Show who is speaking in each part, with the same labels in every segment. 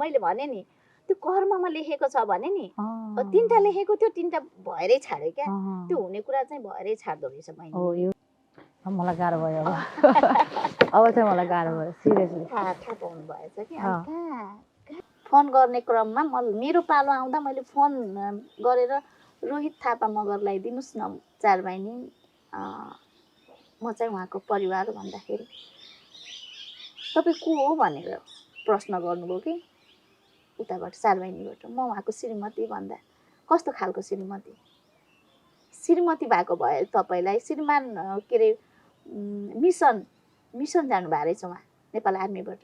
Speaker 1: मैले भने नि त्यो कर्ममा लेखेको छ भने नि तीनटा लेखेको थियो तीनटा भएरै छाड्यो क्या त्यो हुने कुरा चाहिँ भएरै छाड्दो रहेछ मैले
Speaker 2: मलाई गाह्रो भयो अब चाहिँ मलाई गाह्रो भयो सिरियसली
Speaker 1: थाहा पाउनु भएछ कि फोन गर्ने क्रममा मेरो पालो आउँदा मैले फोन गरेर रोहित थापा मगरलाई दिनुहोस् न 4 बहिनी म चाहिँ उहाँको परिवार भन्दाखेरि तपाईँ को हो भनेर प्रश्न गर्नुभयो कि उताबाट 4 बहिनीबाट म उहाँको श्रीमती भन्दा कस्तो खालको श्रीमती श्रीमती भएको भए तपाईँलाई श्रीमान के अरे मिसन जानुभएको रहेछ उहाँ नेपाल आर्मीबाट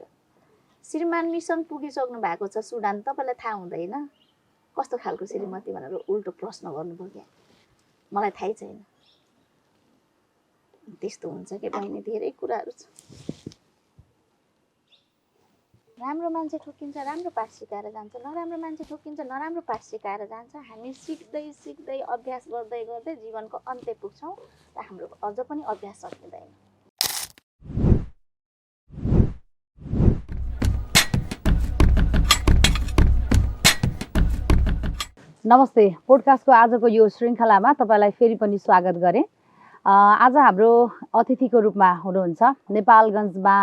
Speaker 1: श्रीमान मिसन पुगिसक्नु भएको छ सुडान तपाईँलाई थाहा हुँदैन कस्तो खालको श्रीमती भनेर उल्टो प्रश्न गर्नुभयो क्या मलाई थाहै छैन त्यस्तो हुन्छ कि बहिनी धेरै कुराहरू छ राम्रो मान्छे ठोकिन्छ राम्रो पाठ सिकाएर जान्छ नराम्रो मान्छे ठोकिन्छ नराम्रो पाठ सिकाएर जान्छ हामी सिक्दै सिक्दै अभ्यास गर्दै गर्दै जीवनको अन्त्य पुग्छौँ र हाम्रो अझ पनि अभ्यास सकिँदैन
Speaker 2: नमस्ते पोडकास्टको आजको यो श्रृङ्खलामा तपाईँलाई फेरि पनि स्वागत गरेँ आज हाम्रो अतिथिको रूपमा हुनुहुन्छ नेपालगञ्जमा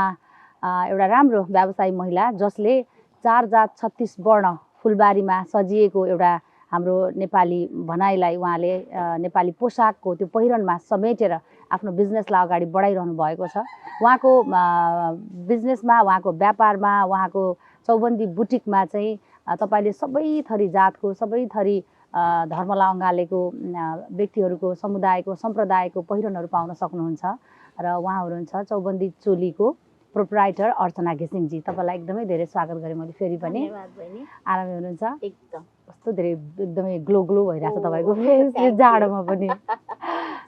Speaker 2: एउटा राम्रो व्यवसायी महिला जसले 4 जात 36 वर्ण फुलबारीमा सजिएको एउटा हाम्रो नेपाली भनाइलाई उहाँले नेपाली पोसाकको त्यो पहिरनमा समेटेर आफ्नो बिजनेसलाई अगाडि बढाइरहनु भएको छ उहाँको बिजनेसमा उहाँको व्यापारमा उहाँको चौबन्दी बुटिकमा चाहिँ तपाईले सबै थरी जातको सबै थरी धर्मलाई अँगालेको व्यक्तिहरूको समुदायको सम्प्रदायको पहिरनहरू पाउन सक्नुहुन्छ र उहाँ हुनुहुन्छ चौबन्दी चोलीको प्रोप्राइटर अर्चना घिसिङजी तपाईलाई एकदमै धेरै स्वागत गरेँ मैले फेरि पनि आरामै हुनुहुन्छ
Speaker 1: एकदम
Speaker 2: कस्तो धेरै एकदमै ग्लो ग्लो भइरहेको छ तपाईको फेस जाडोमा पनि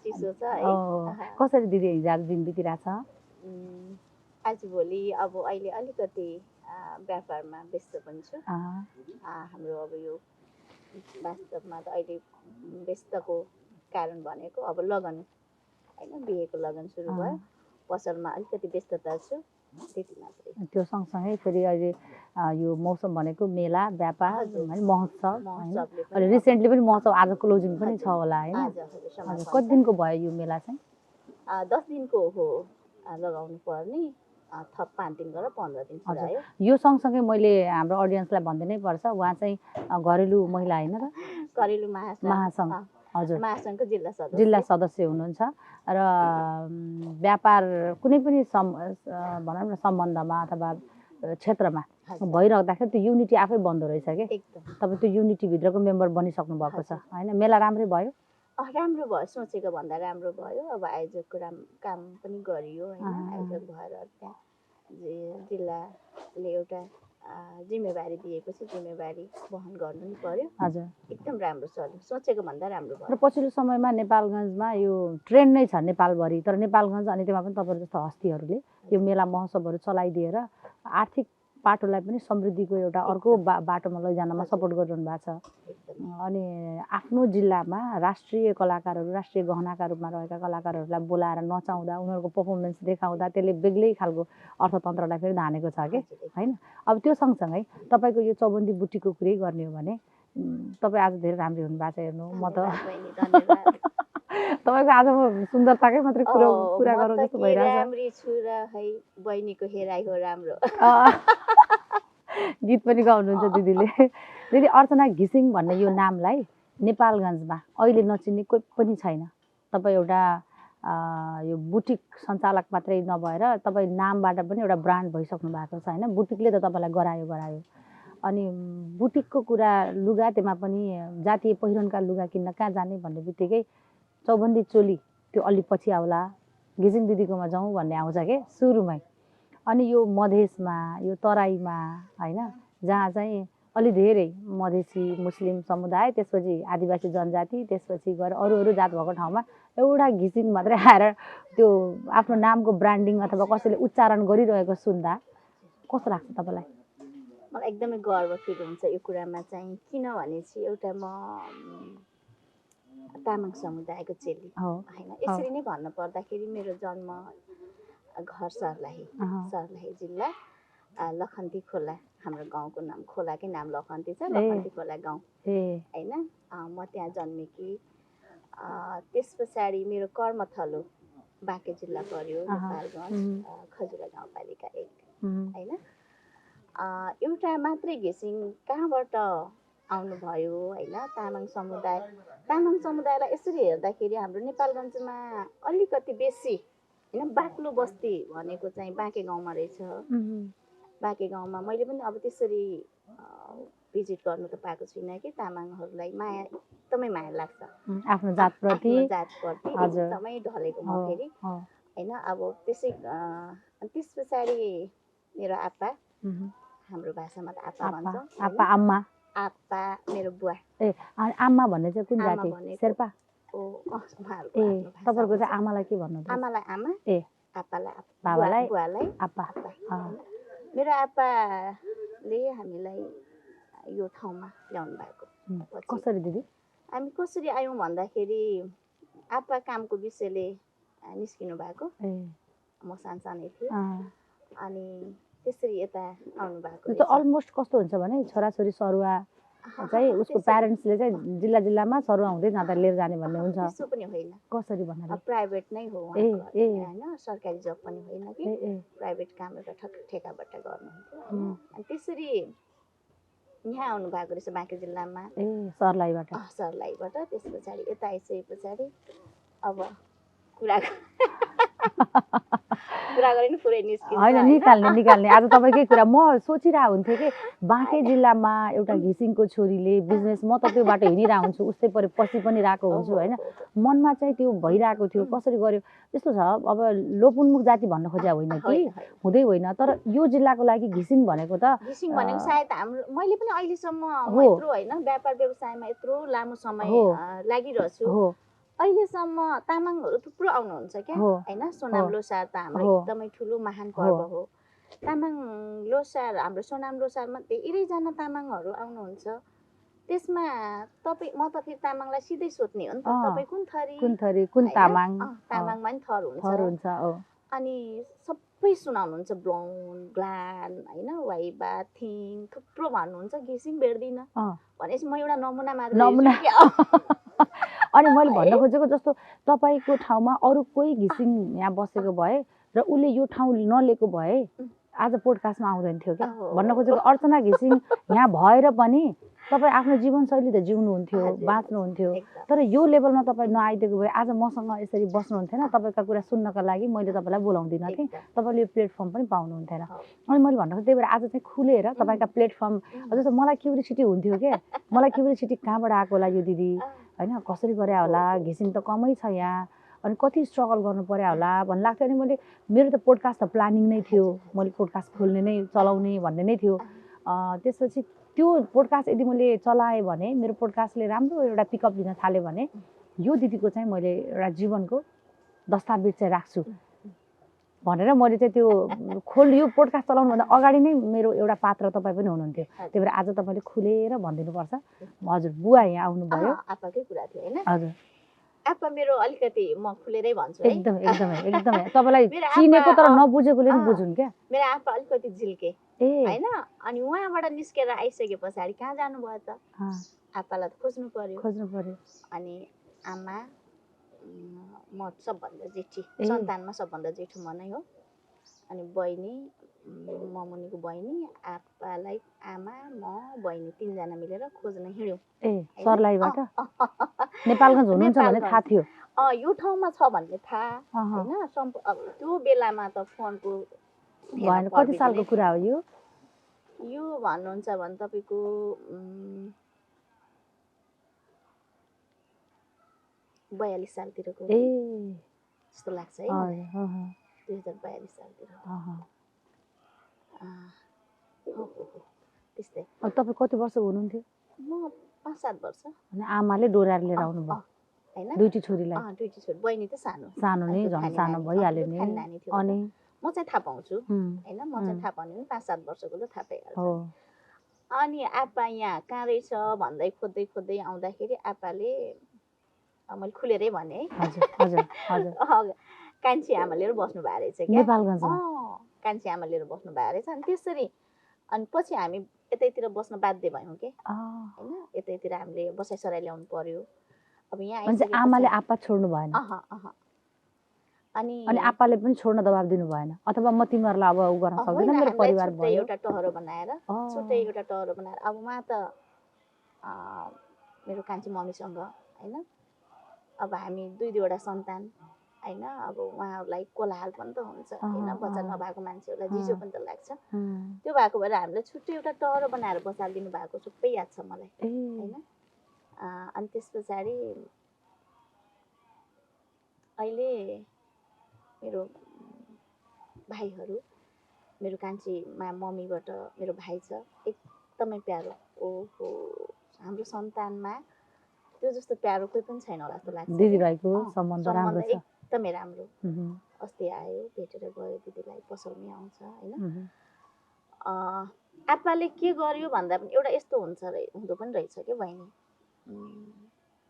Speaker 1: चिसो छ है
Speaker 2: कसरी दिदी हिजो दिन बितिरहेछ
Speaker 1: आजभोलि अब अहिले अलिकति व्यापारमा व्यस्त पनि छु हाम्रो अब यो वास्तवमा त अहिले व्यस्तको कारण भनेको अब लगन हैन बिहेको लगन सुरु भयो पसलमा अलिकति व्यस्तता छु त्यति मात्रै
Speaker 2: त्यो सँगसँगै फेरि अहिले यो मौसम भनेको मेला व्यापार हैन महोत्सव हैन अहिले रिसेन्टली पनि महोत्सव आज क्लोजिङ पनि छ होला हैन कति दिनको भयो यो मेला चाहिँ
Speaker 1: 10 दिनको हो लगाउनु पर्ने थप 5 दिन गरेर 15 दिन पुरायो
Speaker 2: यो सँगसँगै मैले हाम्रो अडियन्सलाई भन्दिनै पर्छ उहाँ चाहिँ घरेलु महिला हैन र
Speaker 1: घरेलु
Speaker 2: महासंघ हजुर
Speaker 1: महासंघको
Speaker 2: जिल्ला सदस्य हुनुहुन्छ र व्यापार कुनै पनि भनौँ न सम्बन्धमा अथवा क्षेत्रमा भइरहँदाखेरि त्यो युनिटी आफै बन्द रहेछ के तपाईँ त्यो युनिटी भित्रको मेम्बर बनिसक्नु भएको छ हैन मेला राम्रै भयो
Speaker 1: राम्रो भयो सोचेको भन्दा राम्रो भयो अब आयोजकको काम पनि गरियो हैन आयोजक भएर त्यहाँ जिल्लाले एउटा जिम्मेवारी दिएपछि जिम्मेवारी वहन गर्नु नि पर्यो
Speaker 2: हजुर
Speaker 1: एकदम राम्रो चल्यो सोचेको भन्दा राम्रो भयो
Speaker 2: र पछिल्लो समयमा नेपालगञ्जमा यो ट्रेन्ड नै छ नेपालभरि तर नेपालगञ्ज अनि त्यसमा पनि तपाईहरु जस्तो हस्तीहरूले यो मेला महोत्सवहरू चलाइदिएर आर्थिक पाटोलाई पनि समृद्धिको एउटा अर्को बाटोमा लैजानमा सपोर्ट गरिरहनु भएको छ अनि आफ्नो जिल्लामा राष्ट्रिय कलाकारहरू राष्ट्रिय गहनाका रूपमा रहेका कलाकारहरूलाई बोलाएर नचाउँदा उनीहरूको पर्फर्मेन्स देखाउँदा त्यसले बेग्लै खालको अर्थतन्त्रलाई फेरि धानेको छ के हैन अब त्यो सँगसँगै तपाईको यो चौबन्दी बुटीको कुरै गर्ने हो भने तपाई आज धेरै राम्रो हुनुभएको छ हेर्नु म त तपाईको आज म सुन्दरताकै मात्रै कुरा गरौँ जस्तो भइरहेछ
Speaker 1: राम्री छु र है बहिनीको हेराइ हो राम्रो
Speaker 2: गीत पनि गाउनुहुन्छ दिदीले दिदी अर्चना घिसिङ भन्ने यो नामलाई नेपालगञ्जमा अहिले नचिन्ने कोही पनि छैन तपाई एउटा यो बुटिक सञ्चालक मात्रै नभएर तपाई नामबाट पनि एउटा ब्रान्ड भइसक्नु भएको छ हैन बुटिकले त तपाईलाई गरायो अनि बुटिकको कुरा लुगा त्यसमा पनि जातीय पहिरनका लुगा किन्न कहाँ जाने भन्ने बित्तिकै चौबन्दी चोली त्यो अलि पछि आउला घिसिङ दिदीकोमा जाउँ भन्ने आउँछ के सुरुमै अनि यो मधेसमा यो तराईमा हैन जहाँ चाहिँ अलि धेरै मधेसी मुस्लिम समुदाय त्यसपछि आदिवासी जनजाति त्यसपछि गएर अरू जात भएको ठाउँमा एउटा घिसिङ मात्रै आएर त्यो आफ्नो नामको ब्रान्डिङ अथवा कसैले उच्चारण गरिरहेको सुन्दा कस्तो लाग्छ तपाईलाई
Speaker 1: मलाई एकदमै गर्व फिल हुन्छ यो कुरामा चाहिँ किनभने चाहिँ एउटा म तामाङ समुदायको चेली हैन यसरी नै भन्न पर्दाखेरि मेरो जन्म घर सर्लाही जिल्ला लखनती खोला हाम्रो गाउँको नाम खोलाकै नाम लखन्ती छ, लखन्ती खोला गाउँ होइन। म त्यहाँ जन्मेकी। त्यस पछाडि मेरो कर्मथलो बाँके जिल्ला पर्यो, नेपालगञ्ज खजुरा गाउँपालिका 1 होइन। एउटा मात्रै घिसिङ कहाँबाट आउनुभयो होइन। तामाङ समुदायलाई यसरी हेर्दाखेरि हाम्रो नेपालगञ्जमा अलिकति बेसी होइन बाक्लो बस्ती भनेको चाहिँ बाँके गाउँमा रहेछ। बाँके गाउँमा मैले पनि अब त्यसरी भिजिट गर्नु त पाएको छुइनँ कि तामाङहरूलाई माया एकदमै माया लाग्छ
Speaker 2: आफ्नो जातप्रति
Speaker 1: एकदमै ढलेको म फेरि होइन। अब त्यस पछाडि मेरो आप्पा, हाम्रो भाषामा त आप्पा भन्छौँ, आप्पा मेरो बुवा।
Speaker 2: आम्मा भन्ने चाहिँ कुन जाति? शेर्पा? तपाईँको चाहिँ आमालाई के भन्नु?
Speaker 1: आमालाई आमा,
Speaker 2: बाबालाई
Speaker 1: बुवालाई
Speaker 2: आप्पा।
Speaker 1: मेरो आप्पाले हामीलाई यो ठाउँमा ल्याउनु भएको।
Speaker 2: कसरी दिदी?
Speaker 1: हामी कसरी आयौँ भन्दाखेरि आप्पा कामको विषयले निस्किनु भएको। म सानै थिएँ अनि त्यसरी यता आउनु भएको।
Speaker 2: अलमोस्ट कस्तो हुन्छ भने छोराछोरी सरुवा चाहिँ उसको प्यारेन्ट्सले चाहिँ जिल्लामा सरुवा हुँदै जाँदा लिएर जाने भन्ने हुन्छ।
Speaker 1: त्यस्तो पनि होइन।
Speaker 2: कसरी भन्नाले?
Speaker 1: प्राइभेट नै हो होइन, सरकारी जब पनि होइन कि प्राइभेट काम एउटा ठेकाबाट गर्नुहुन्थ्यो। अनि त्यसरी यहाँ आउनु भएको रहेछ बाँके जिल्लामा
Speaker 2: सर्लाहीबाट।
Speaker 1: त्यस पछाडि यता आइसके पछाडि अब कुरा गरेर पुरै निस्किन्छ
Speaker 2: होइन। निकाल्ने आज तपाईँकै कुरा म सोचिरहेको हुन्थेँ कि बाँके जिल्लामा एउटा घिसिङको छोरीले बिजनेस, म त त्यो बाटो हिँडिरहेको हुन्छु, उस्तै परे पछि पनि रहेको हुन्छु होइन। मनमा चाहिँ त्यो भइरहेको थियो कसरी गर्यो त्यस्तो छ। अब लोपोन्मुख जाति भन्न खोजेको होइन कि हुँदै होइन, तर यो जिल्लाको लागि घिसिङ भनेको
Speaker 1: सायद हाम्रो मैले पनि अहिलेसम्म यत्रो होइन व्यापार व्यवसायमा यत्रो लामो समय लागिरहेको छु। अहिलेसम्म तामाङहरू थुप्रो आउनुहुन्छ क्या होइन। सोनाम लोसार त हाम्रो एकदमै ठुलो महान पर्व हो। तामाङ लोसार, हाम्रो सोनाम लोसारमा धेरैजना तामाङहरू आउनुहुन्छ। त्यसमा म त फेरि तामाङलाई सिधै सोध्ने हो नि त, तपाईँ कुन थरी
Speaker 2: कुन तामाङ?
Speaker 1: तामाङमा नि थर हुन्छ। अनि सबै सुनाउनुहुन्छ, ब्लाउन, ग्लान होइन, वाइबा, थिङ थुप्रो भन्नुहुन्छ। घिसिङ भेट्दिनँ भनेपछि म एउटा नमुना मात्र।
Speaker 2: अनि मैले भन्न खोजेको जस्तो तपाईँको ठाउँमा अरू कोही घिसिङ यहाँ बसेको भए र उसले यो ठाउँ नलिएको भए आज पोडकास्टमा आउँदैन थियो क्या भन्न खोजेको। अर्चना घिसिङ यहाँ भएर पनि तपाईँ आफ्नो जीवनशैली त जिउनुहुन्थ्यो, बाँच्नुहुन्थ्यो, तर यो लेभलमा तपाईँ नआइदिएको भए आज मसँग यसरी बस्नुहुन्थेन। तपाईँका कुरा सुन्नका लागि मैले तपाईँलाई बोलाउँदिनँ थिएँ, तपाईँले यो प्लेटफर्म पनि पाउनुहुन्थेन। अनि मैले भन्दाखेरि त्यही भएर आज चाहिँ खुलेर तपाईँका प्लेटफर्म जस्तो मलाई क्युरियोसिटी हुन्थ्यो क्या, मलाई क्युरियोसिटी कहाँबाट आएको होला यो दिदी होइन, कसरी गरे होला, घिसिङ त कमै छ यहाँ, अनि कति स्ट्रगल गर्नु पर्यो होला भन्नु लाग्थ्यो। अनि मैले मेरो त पोडकास्ट त प्लानिङ नै थियो, मैले पोडकास्ट खोल्ने नै चलाउने भन्ने नै थियो। त्यसपछि त्यो पोडकास्ट यदि मैले चलाएँ भने मेरो पोडकास्टले राम्रो एउटा पिकअप लिन थाल्यो भने यो दिदीको चाहिँ मैले एउटा जीवनको दस्तावेज चाहिँ राख्छु भनेर मैले चाहिँ त्यो यो पोडकास्ट चलाउनुभन्दा अगाडि नै मेरो एउटा पात्र तपाईँ पनि हुनुहुन्थ्यो। त्यही भएर आज तपाईँले खुलेर भनिदिनुपर्छ। हजुर बुवा यहाँ आउनुभयो,
Speaker 1: आप्पाकै कुरा थियो होइन।
Speaker 2: हजुर
Speaker 1: आप्पा मेरो अलिकति म खुलेरै भन्छु है।
Speaker 2: एकदमै तपाईँलाई चिनेको तर नबुझेकोले पनि बुझुन् क्या।
Speaker 1: मेरो आप्पा अलिकति झिल्के होइन। अनि उहाँबाट निस्केर आइसके पछाडि कहाँ जानुभयो त, आप्पालाई त खोज्नु पर्यो। अनि आमा, म सबभन्दा जेठी, सन्तानमा सबभन्दा जेठो म नै हो। अनि बहिनी, म मुनिको बहिनी, आप्पालाई आमा, म, बहिनी 3 जना मिलेर खोज्न हिँड्यौँ।
Speaker 2: सर्लाहीबाट नेपालगञ्ज हुनुहुन्छ भन्ने थाहा थियो?
Speaker 1: यो ठाउँमा छ भन्ने थाहा होइन। त्यो बेलामा त फोनको
Speaker 2: कति सालको कुरा हो
Speaker 1: यो भन्नुहुन्छ भने तपाईँको 42 सालतिरको जस्तो लाग्छ है, 2042 सालतिर। त्यस्तै।
Speaker 2: तपाईँ कति वर्षको हुनुहुन्थ्यो?
Speaker 1: म 5-7 वर्ष।
Speaker 2: अनि आमाले डोराएर लिएर आउनुभयो
Speaker 1: होइन,
Speaker 2: दुईटी छोरीलाई?
Speaker 1: दुईटी छोरी, बहिनी त सानो
Speaker 2: नै, झन् सानो भइहाल्यो नि। अनि
Speaker 1: म चाहिँ थाहा पाउँछु होइन, म चाहिँ थाहा पाउने 5-7 वर्षको त थाहा पाइहाल्छ। अनि आप्पा यहाँ कहाँ रहेछ भन्दै खोज्दै आउँदाखेरि आप्पाले मैले खुलेरै भने है, कान्छी आमा लिएर बस्नु भएको रहेछ क्या नेपालगञ्जमा। कान्छी आमा लिएर बस्नु भएको रहेछ। अनि त्यसरी अनि पछि हामी यतैतिर बस्न बाध्य भयौँ के
Speaker 2: अँ,
Speaker 1: होइन यतैतिर हामीले बसाइसराई ल्याउनु पर्यो अब यहाँ
Speaker 2: भने चाहिँ आमाले आपा छोड्नु भएन
Speaker 1: अनि
Speaker 2: अनि आपाले पनि छोड्न दबाब दिनु भएन अथवा म तिमीहरूलाई अब उ गर्न सक्दिनँ मेरो
Speaker 1: हामीलाई
Speaker 2: परिवार
Speaker 1: छुट्टै
Speaker 2: भयो
Speaker 1: एउटा टहरो बनाएर अब उहाँ त मेरो कान्छी मम्मीसँग होइन अब हामी दुईवटा सन्तान होइन अब उहाँहरूलाई कोलाहाल पनि त हुन्छ होइन बच्चा नभएको मान्छेहरूलाई जिजो पनि त लाग्छ त्यो भएको भएर हामीलाई छुट्टै एउटा टहरो बनाएर बसालिदिनु भएको सबै याद छ मलाई होइन अनि त्यस पछाडि अहिले मेरो भाइहरू मेरो कान्छीमा मम्मीबाट मेरो भाइ छ एकदमै प्यारो ओहो हाम्रो सन्तानमा त्यो जस्तो प्यारो कोही पनि छैन होला जस्तो लाग्छ
Speaker 2: दिदीभाइको सम्बन्ध राम्रो छ
Speaker 1: एकदमै राम्रो अस्ति आयो भेटेर गयो दिदीलाई पसलमै आउँछ होइन आप्पाले के गर्यो भन्दा पनि एउटा यस्तो हुँदो पनि रहेछ क्या बहिनी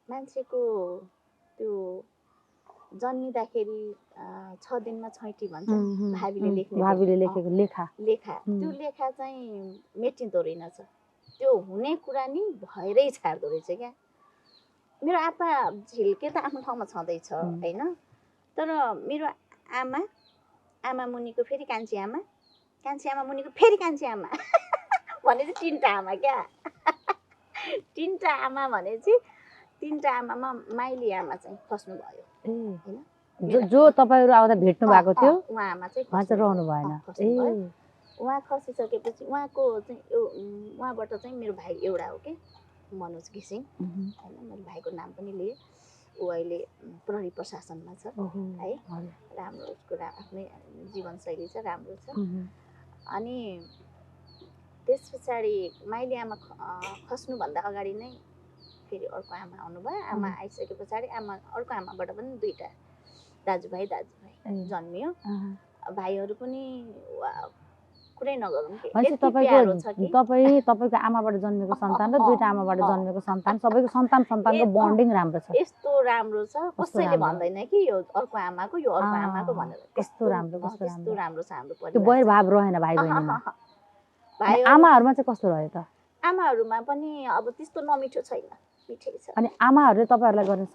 Speaker 1: मान्छेको त्यो जन्मिँदाखेरि 6 दिनमा छैटी भन्छ भाबीले लेखेको लेखा त्यो लेखा चाहिँ मेटिँदो रहेनछ त्यो हुने कुरा नि भएरै छाड्दो रहेछ क्या मेरो आप्पा झिल्के त आफ्नो ठाउँमा छँदैछ होइन तर मेरो आमा मुनिको फेरि कान्छी आमा मुनिको फेरि कान्छी आमा भने चाहिँ 3टा आमा क्या 3टा आमा भने चाहिँ 3टा आमामा माइली आमा चाहिँ खस्नु भयो
Speaker 2: जो तपाईहरु आउँदा भेट्नु भएको थियो
Speaker 1: उहाँमा चाहिँ
Speaker 2: रहनु भएन
Speaker 1: उहाँ खसिसकेपछि उहाँबाट चाहिँ मेरो भाइ एउटा हो के मनोज घिसिङ हैन मेरो भाइको नाम पनि लिए ऊ अहिले प्रहरी प्रशासनमा छ है राम्रो उसको आफ्नै जीवनशैली छ राम्रो छ अनि त्यस पछाडि माइली आमा खस्नुभन्दा अगाडि नै फेरि अर्को आमा आउनुभयो आमा आइसके पछाडि अर्को आमाबाट पनि 2टा दाजुभाइ जन्मियो भाइहरू पनि कुरै नगरौँ के
Speaker 2: तपाईको आमाबाट जन्मेको सन्तान र 2टा आमाबाट जन्मेको सन्तान सबैको सन्तानको बन्डिङ राम्रो छ
Speaker 1: यस्तो राम्रो छ कसैले भन्दैन कि यो अर्को आमाको यो अर्को आमाको भनेर
Speaker 2: कस्तो राम्रो
Speaker 1: छ हाम्रो परिवार
Speaker 2: त्यो वैरभाव रहेन भाइ बहिनीमा आमाहरुमा चाहिँ कस्तो रह्यो त
Speaker 1: आमाहरुमा पनि अब त्यस्तो नमिठो छैन मिठै छ
Speaker 2: अनि आमाहरुले तपाईहरुलाई गर्ने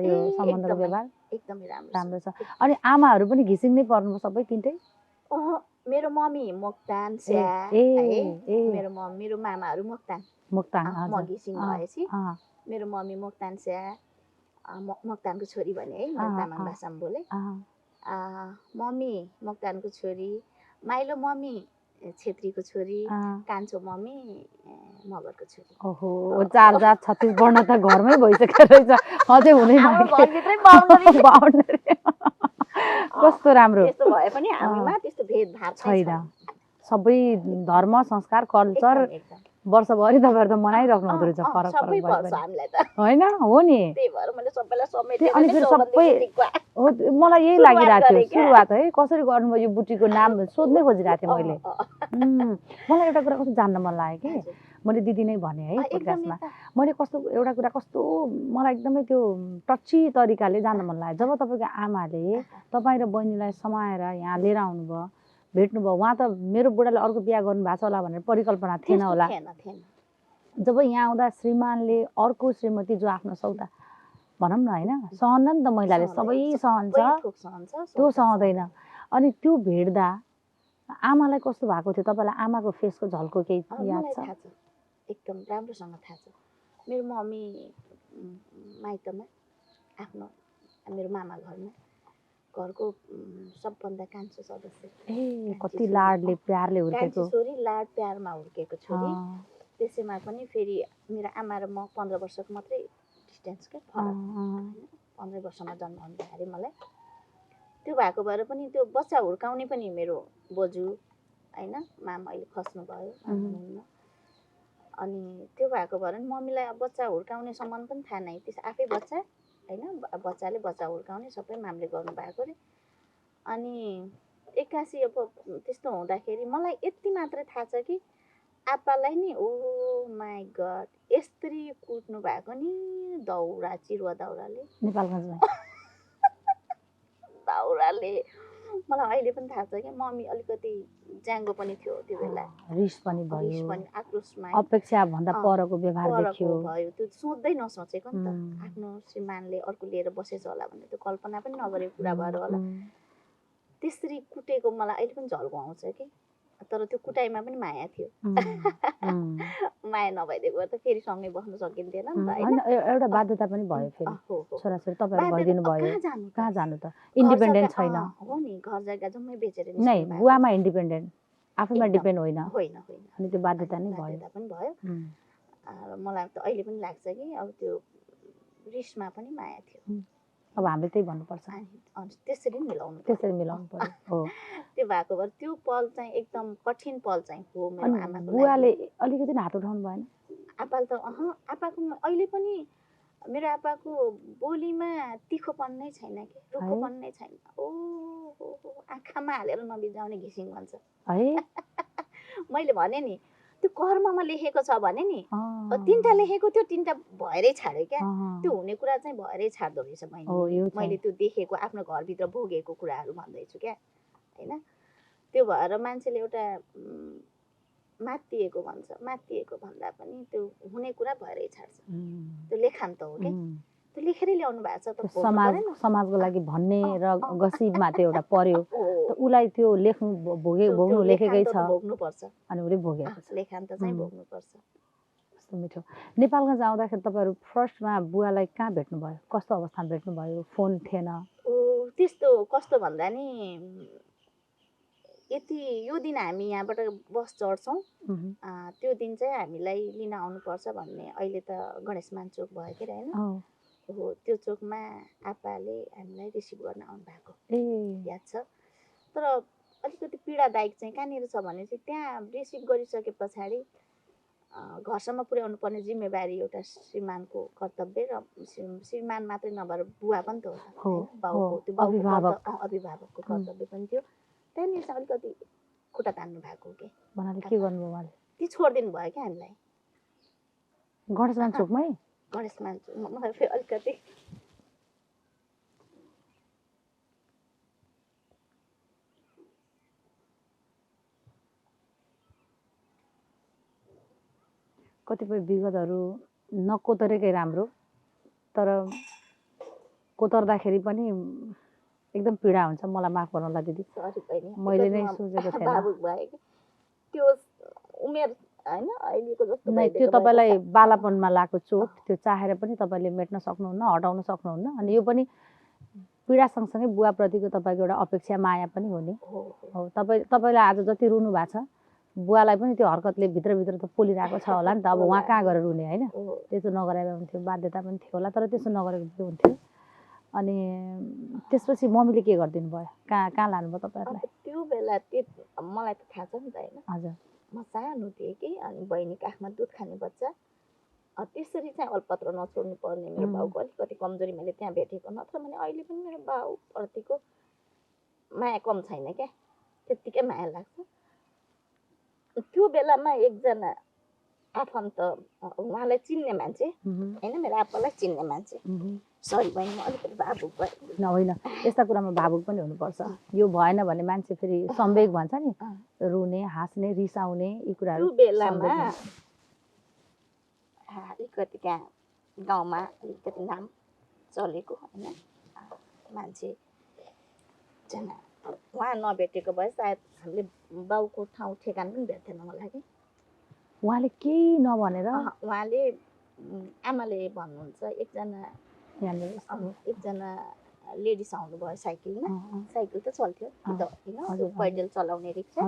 Speaker 2: यो सम्बन्धको व्यवहार
Speaker 1: एकदमै
Speaker 2: राम्रो छ अनि आमाहरु पनि घिसिङ नै पर्नु सबै 3टै
Speaker 1: मेरो मम्मी मोक्तान स्या मेरो मामाहरु मोक्तान म घिसिङ भएपछि मेरो मम्मी मोक्तान स्या मोक्तानको छोरी भने है मेरो तामाङ भाषामा बोले मम्मी मोक्तानको छोरी माइलो मम्मी छेत्रीको छोरी कान्छो मम्मी मगरको छोरी
Speaker 2: ओहो 4 जात 36 वर्ण त घरमै भइसक्यो रहेछ अझै हुनै
Speaker 1: घरभित्रै बाउन्डरी
Speaker 2: कस्तो राम्रो
Speaker 1: त्यस्तो भए पनि हामीमा त्यस्तो भेदभाव
Speaker 2: छैन सबै धर्म संस्कार कल्चर वर्षभरि तपाईहरु त मनाइराख्नु हुँदो रहेछ फरक
Speaker 1: सबै पर्छ हामीलाई त
Speaker 2: हैन हो नि
Speaker 1: त्यही भएर मैले सबैलाई समेटेर
Speaker 2: अनि फेरि सबै मलाई यही लागिरहेको थियो सुरुवात है कसरी गर्नुभयो यो बुटीको नाम सोध्नै खोजिरहेको थिएँ मैले मलाई एउटा कुरा कस्तो जान्न मन लाग्यो कि मैले दिदी नै भने है पोडकास्टमा मैले एउटा कुरा कस्तो मलाई एकदमै त्यो टची तरिकाले जान्न मन लाग्यो जब तपाईको आमाले तपाई र बहिनीलाई समाएर यहाँ लिएर आउनुभयो भेट्नुभयो उहाँ त मेरो बुढाले अर्को बिहा गर्नु भएको छ होला भनेर परिकल्पना थिएन होला जब यहाँ आउँदा श्रीमानले अर्को श्रीमती जो आफ्नो सौदा भनौँ न हैन सहन नि त महिलाले सबै सहन्छ त्यो सहँदैन अनि त्यो भेट्दा आमालाई कस्तो भएको थियो तपाईलाई आमाको फेसको झल्को केही याद छ
Speaker 1: एकदम राम्रोसँग थाहा छ मेरो मम्मी माइतमा आफ्नो मेरो मामा घरको सबभन्दा कान्छो सदस्य
Speaker 2: कति लाडले प्यारले हुर्केको
Speaker 1: छोरी लाड प्यारमा हुर्केको छोरी त्यसैमा पनि फेरि मेरो आमा र म 15 वर्षको मात्रै डिस्टेन्स के फरक 15 वर्षमा जन्म हुँदाखेरि मलाई त्यो भएको भएर पनि त्यो बच्चा हुर्काउने पनि मेरो बोजू हैन मामा अहिले खस्नु भयो अनि त्यो भएको भएर मम्मीलाई बच्चा हुर्काउने सम्म पनि थाहा नै त्यस आफै बच्चा हैन बच्चाले बच्चा हुर्काउने सबै मामले गर्नु भएको रे अनि 81 अब त्यस्तो हुँदाखेरि मलाई यति मात्र थाहा छ कि आप्पालाई नि ओ माय गॉड यस्तरी कुट्नु भएको नि चिरुवा दाउराले
Speaker 2: नेपालगञ्जमा
Speaker 1: दाउराले मलाई अहिले पनि थाहा छ कि मम्मी अलिकति ज्याङ्गो पनि थियो त्यो बेला,
Speaker 2: रिस पनि
Speaker 1: रिस
Speaker 2: भयो,
Speaker 1: पनि, आक्रोशमा
Speaker 2: अपेक्षा भन्दा परको व्यवहार
Speaker 1: परको
Speaker 2: देखियो।
Speaker 1: भयो। त्यो सोच्दै नसोचेको नि त, आफ्नो श्रीमानले अर्को लिएर बसेछ होला भन्ने त्यो कल्पना पनि नगरेको कुरा भएर होला। त्यसरी कुटेको मलाई अहिले पनि झल्को आउँछ कि, तर त्यो कुटाइमा पनि माया थियो। माया नभइदिएको भए त फेरि सँगै बस्नु सकिन्थेन नि त होइन।
Speaker 2: एउटा बाध्यता पनि भयो फेरि, छोराछोरी तपाईँहरू भइदिनु भयो, कहाँ जानु त,
Speaker 1: घर
Speaker 2: इन्डिपेन्डेन्ट
Speaker 1: जग्गा,
Speaker 2: छैन
Speaker 1: हो नि, घर जग्गा जम्मै बेचेर
Speaker 2: नै,
Speaker 1: निस्किनु भएको
Speaker 2: बुवामा इन्डिपेन्डेन्ट, आफूमा
Speaker 1: एकदम।
Speaker 2: डिपेन्ड होइन,
Speaker 1: होइन होइन
Speaker 2: अनि त्यो बाध्यता नै भयो।
Speaker 1: बाध्यता पनि भयो। मलाई त अहिले पनि लाग्छ कि अब त्यो रिसमा पनि माया थियो।
Speaker 2: अब हामीले त्यही भन्नुपर्छ,
Speaker 1: अनि त्यसरी मिलाउनु
Speaker 2: पर्यो। हो,
Speaker 1: त्यो भएको भएर त्यो पल चाहिँ एकदम कठिन पल चाहिँ हो मेरो
Speaker 2: अनि
Speaker 1: आमाको लागि।
Speaker 2: बुवाले अलिकति हात उठाउनु भएन?
Speaker 1: आपाले त आपाको अहिले पनि मेरो आपाको बोलीमा तिखोपन नै छैन कि, रुखोपन नै छैन। आँखामा हालेर नबिजाउने घिसिङ भन्छ
Speaker 2: है।
Speaker 1: मैले भने नि त्यो कर्ममा लेखेको छ भने नि, 3टा लेखेको थियो 3टा भएरै छाड्यो क्या। त्यो हुने कुरा चाहिँ भएरै छाड्दो रहेछ बहिनी। मैले त्यो देखेको आफ्नो घरभित्र भोगेको कुराहरू भन्दैछु क्या होइन। त्यो भएर मान्छेले एउटा मातिएको भन्छ, मातिएको भन्दा पनि त्यो हुने कुरा भएरै छाड्छ। त्यो लेखान त हो कि, त्यो लेखेरै ल्याउनु भएको छ त।
Speaker 2: समाजको लागि भन्ने र गसिबमा त्यो एउटा पर्यो त, उसलाई त्यो भोग्नु लेखेकै छ,
Speaker 1: भोग्नुपर्छ,
Speaker 2: अनि उसले भोगेको छ।
Speaker 1: लेखान त चाहिँ भोग्नुपर्छ।
Speaker 2: कस्तो मिठो। नेपालगञ्ज आउँदाखेरि तपाईँहरू फर्स्टमा बुवालाई कहाँ भेट्नुभयो, कस्तो अवस्थामा भेट्नुभयो? फोन थिएन?
Speaker 1: त्यस्तो कस्तो भन्दा नि यति यो दिन हामी यहाँबाट बस चढ्छौँ, त्यो दिन चाहिँ हामीलाई लिन आउनुपर्छ भन्ने, अहिले त गणेश मान चोक भयो के होइन, हो त्यो चोकमा आपाले हामीलाई रिसिभ गर्न आउनु भएको याद छ। तर अलिकति पीडादायक चाहिँ कहाँनिर छ भने चाहिँ त्यहाँ रिसिभ गरिसके पछाडि घरसम्म पुर्याउनु पर्ने जिम्मेवारी एउटा श्रीमानको कर्तव्य, र श्रीमान मात्रै नभएर बुवा पनि त हो, बाउको त्यो अभिभावकको कर्तव्य पनि थियो। त्यहाँनिर चाहिँ अलिकति खुट्टा तान्नु भएको के
Speaker 2: भन्नाले के गर्नुभयो उहाँले?
Speaker 1: ती छोडिदिनु भयो क्या हामीलाई
Speaker 2: गणेशमान चोकमै।
Speaker 1: गणेशमान चोक मलाई फेरि अलिकति
Speaker 2: कतिपय विगतहरू नकोतरेकै राम्रो, तर कोतर्दाखेरि पनि एकदम पीडा हुन्छ। मलाई माफ गर्नुहोला दिदी, मैले नै सोचेको थिएन।
Speaker 1: त्यो उमेर हैन अहिलेको जस्तो
Speaker 2: नै, त्यो तपाईँलाई बालापनमा लागेको चोट, त्यो चाहेर पनि तपाईँले मेट्न सक्नुहुन्न, हटाउन सक्नुहुन्न। अनि यो पनि पीडा सँगसँगै बुवाप्रतिको तपाईँको एउटा अपेक्षा, माया पनि हो नि। हो, तपाईँलाई आज जति रुनु भएको छ, बुवालाई पनि त्यो हरकतले भित्रभित्र त पोलिरहेको छ होला नि त। अब उहाँ कहाँ गएर रुने होइन, त्यसो नगरेर हुन्थ्यो, बाध्यता पनि थियो होला, तर त्यसो नगरेको पनि हुन्थ्यो। अनि त्यसपछि मम्मीले के गरिदिनु भयो, कहाँ लानुभयो तपाईँहरूलाई?
Speaker 1: त्यो बेला मलाई त थाहा छ नि त होइन।
Speaker 2: हजुर,
Speaker 1: म सानो थिएँ कि, अनि बहिनी काखमा दुध खाने बच्चा, त्यसरी चाहिँ अलपत्र नछोड्नु पर्ने मेरो बाउको अलिकति कमजोरी मैले त्यहाँ भेटेको। नत्र भने अहिले पनि मेरो बाउप्रतिको माया कम छैन क्या, त्यत्तिकै माया लाग्छ। त्यो बेलामा एकजना आफन्त, उहाँलाई चिन्ने मान्छे होइन, मेरो आप्पालाई चिन्ने मान्छे, सरी बहिनी म अलिकति भावुक भएँ।
Speaker 2: होइन, यस्ता कुरामा भावुक पनि हुनुपर्छ। यो भएन भने मान्छे फेरि सम्वेग भन्छ नि, रुने, हाँस्ने, रिसाउने, यी कुराहरू।
Speaker 1: त्यो बेलामा अलिकति त्यहाँ गाउँमा अलिकति नाम चलेको होइन मान्छे जना, उहाँ नभेटेको भए सायद हामीले बाउको ठाउँ ठेगान पनि भेट्थेन होला कि।
Speaker 2: उहाँले केही नभनेर?
Speaker 1: उहाँले आमाले भन्नुहुन्छ एकजना लेडिज आउनुभयो साइकलमा, साइकल त चल्थ्यो होइन, पैदल चलाउने रिक्सा।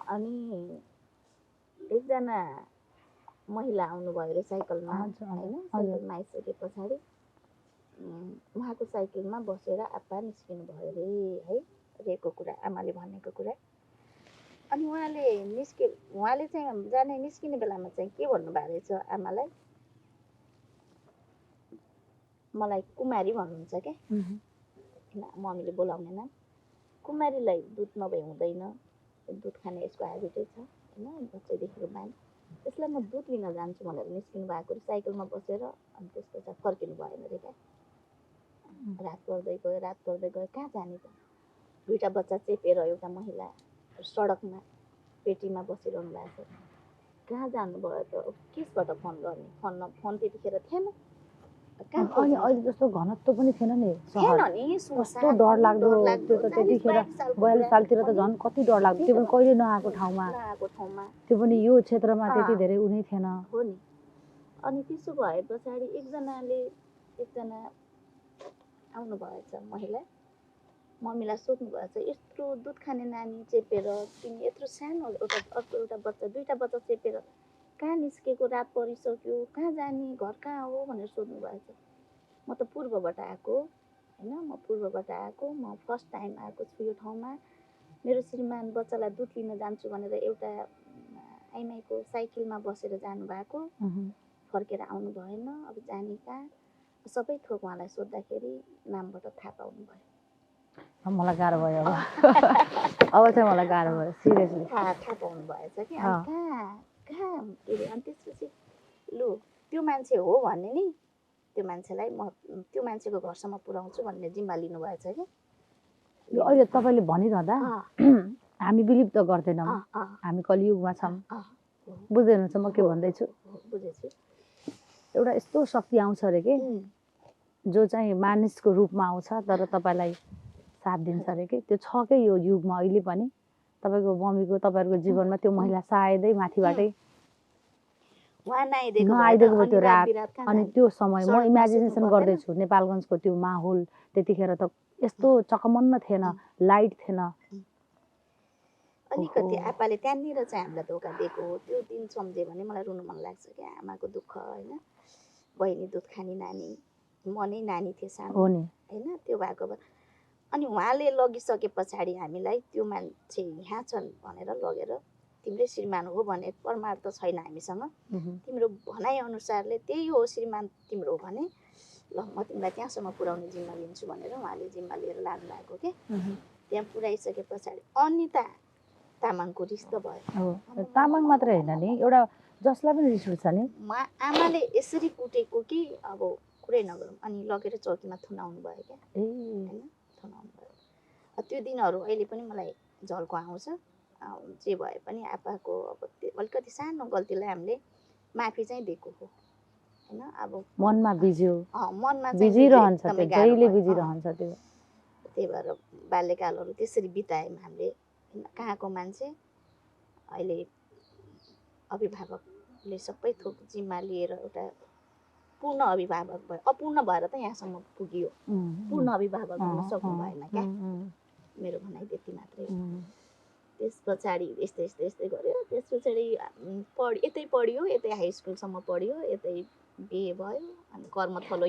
Speaker 1: अनि एकजना महिला आउनुभयो अरे साइकलमा होइन, साइकलमा आइसके पछाडि उहाँको साइकलमा बसेर आप्पा निस्किनु भयो अरे है, रेको कुरा, आमाले भनेको कुरा। अनि उहाँले चाहिँ जाने निस्किने बेलामा चाहिँ के भन्नुभएको रहेछ आमालाई, मलाई कुमारी भन्नुहुन्छ क्या होइन, मम्मीले बोलाउने नाम। कुमारीलाई दुध नभए हुँदैन, दुध खाने यसको हेबिटै छ होइन, बच्चैदेखिको बानी, त्यसलाई म दुध लिन जान्छु भनेर निस्किनु भएको साइकलमा बसेर। अनि त्यस पछाडि फर्किनु भएन अरे क्या। रात पर्दै गयो कहाँ जाने त 2टा बच्चा चेपेर एउटा महिला सडकमा पेटीमा बसिरहनु भएको छ कहाँ जानुभयो त केसबाट फोन गर्ने फोन त्यतिखेर थिएन
Speaker 2: अनि अहिले जस्तो घनत्व पनि थिएन नि
Speaker 1: थिएन नि
Speaker 2: कस्तो डर लाग्दो त्यो त त्यतिखेर 42 सालतिर त झन् कति डर लाग्दो त्यो पनि कहिले नआएको ठाउँमा त्यो पनि यो क्षेत्रमा त्यति धेरै उनी थिएन
Speaker 1: हो नि अनि त्यसो भए पछाडि एकजना आउनु भएछ महिला मम्मीलाई सोध्नु भएछ यत्रो दुध खाने नानी चेपेर तिमी यत्रो सानो एउटा बच्चा 2टा बच्चा चेपेर कहाँ निस्केको रात परिसक्यो कहाँ जाने घर कहाँ हो भनेर सोध्नु भएछ म त पूर्वबाट आएको हैन म फर्स्ट टाइम आएको छु यो ठाउँमा मेरो श्रीमान बच्चालाई दुध लिन जान्छु भनेर एउटा आइमाईको साइकलमा बसेर जानु भएको फर्केर आउनु भएन अब जाने कहाँ सबै थोक उहाँलाई सोद्धाखेरि नामबाट थाहा पाउनु भयो
Speaker 2: मलाई गाह्रो भयो अब चाहिँ मलाई गाह्रो भयो सिरियसली
Speaker 1: थाहा पाउनु भएछ कि कहाँ के अरे अनि त्यसपछि लु त्यो मान्छे हो भन्ने नि त्यो मान्छेलाई म त्यो मान्छेको घरसम्म पुर्याउँछु भन्ने जिम्मा लिनुभएछ कि
Speaker 2: यो अहिले तपाईँले भनिरहँदा हामी बिलिभ त गर्दैनौँ हामी कलियुगमा छौँ बुझ्दै हुनुहुन्छ म के भन्दैछु
Speaker 1: बुझेछु
Speaker 2: एउटा यस्तो शक्ति आउँछ अरे कि जो चाहिँ मानिसको रूपमा आउँछ तर तपाईँलाई साथ दिन्छ अरे कि त्यो छ के यो युगमा अहिले पनि तपाईँको मम्मीको तपाईँहरूको जीवनमा त्यो महिला सायदै माथिबाटै नआइदिएको भयो त्यो रात अनि त्यो समय म इमेजिनेसन गर्दैछु नेपालगञ्जको त्यो माहौल त्यतिखेर त यस्तो चकमन्न थिएन लाइट थिएन
Speaker 1: अलिकति आपाले त्यहाँनिर चाहिँ हामीलाई धोका दिएको त्यो दिन सम्झे भने मलाई रुनु मन लाग्छ क्या आमाको दुःख होइन बहिनी दुध खाने नानी म नै नानी थिएँ सानो
Speaker 2: हो नि
Speaker 1: होइन त्यो भएको अनि उहाँले लगिसके पछाडि हामीलाई त्यो मान्छे यहाँ छन् भनेर लगेर तिम्रै श्रीमान हो भने प्रमाण त छैन हामीसँग तिम्रो भनाइअनुसारले त्यही हो श्रीमान तिम्रो हो भने ल म तिमीलाई त्यहाँसम्म पुर्याउने जिम्मा लिन्छु भनेर उहाँले जिम्मा लिएर लानु भएको के त्यहाँ पुर्याइसके पछाडि अनिता तामाङको रिस त भयो
Speaker 2: तामाङ मात्र होइन नि एउटा जसलाई पनि रिस उठ्छ नि
Speaker 1: आमाले यसरी कुटेको कि अब कुरै नगरौँ अनि लगेर चौकीमा थुनाउनु भयो क्या होइन थुनाउनु भयो त्यो दिनहरू अहिले पनि मलाई झल्को आउँछ जे भए पनि आपाको अब अलिकति सानो गल्तीलाई हामीले माफी चाहिँ दिएको हो होइन अब
Speaker 2: मनमा बिज्यो
Speaker 1: मनमा
Speaker 2: बिजिरहन्छ त्यो जहिले बिजिरहन्छ त्यो
Speaker 1: त्यही भएर बाल्यकालहरू त्यसरी बितायौँ हामीले कहाँको मान्छे अहिले अभिभावकले सबै थोक जिम्मा लिएर एउटा पूर्ण अभिभावक भयो अपूर्ण भएर त यहाँसम्म पुगियो पूर्ण अभिभावक हुन सक्नु भएन क्या मेरो भनाइ त्यति मात्रै त्यस पछाडि यस्तै गर्यो त्यस पछाडि यतै पढ्यो यतै हाई स्कुलसम्म पढ्यो यतै बिहे भयो अनि कर्म थलो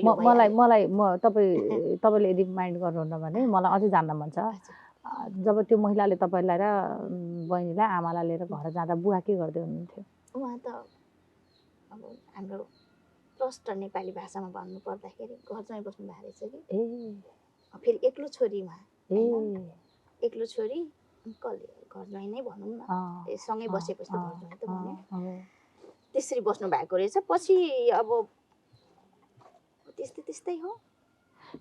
Speaker 2: मलाई तपाईँले यदि माइन्ड गर्नुहुन्न भने मलाई अझै जान्न मन छ जब त्यो महिलाले तपाईँलाई र बहिनीलाई आमालाई लिएर घर जाँदा बुवा के गर्दै हुनुहुन्थ्यो
Speaker 1: उहाँ त अब हाम्रो प्रष्ट नेपाली भाषामा भन्नु पर्दाखेरि घरमै बस्नु भएको रहेछ कि फेरि एक्लो छोरी उहाँ एक्लो छोरी कसले घर ज्वाइँ नै भनौँ न सँगै बसेपछि त घर ज्वाइँ त भन्यो त्यसरी बस्नु भएको रहेछ पछि अब त्यस्तै हो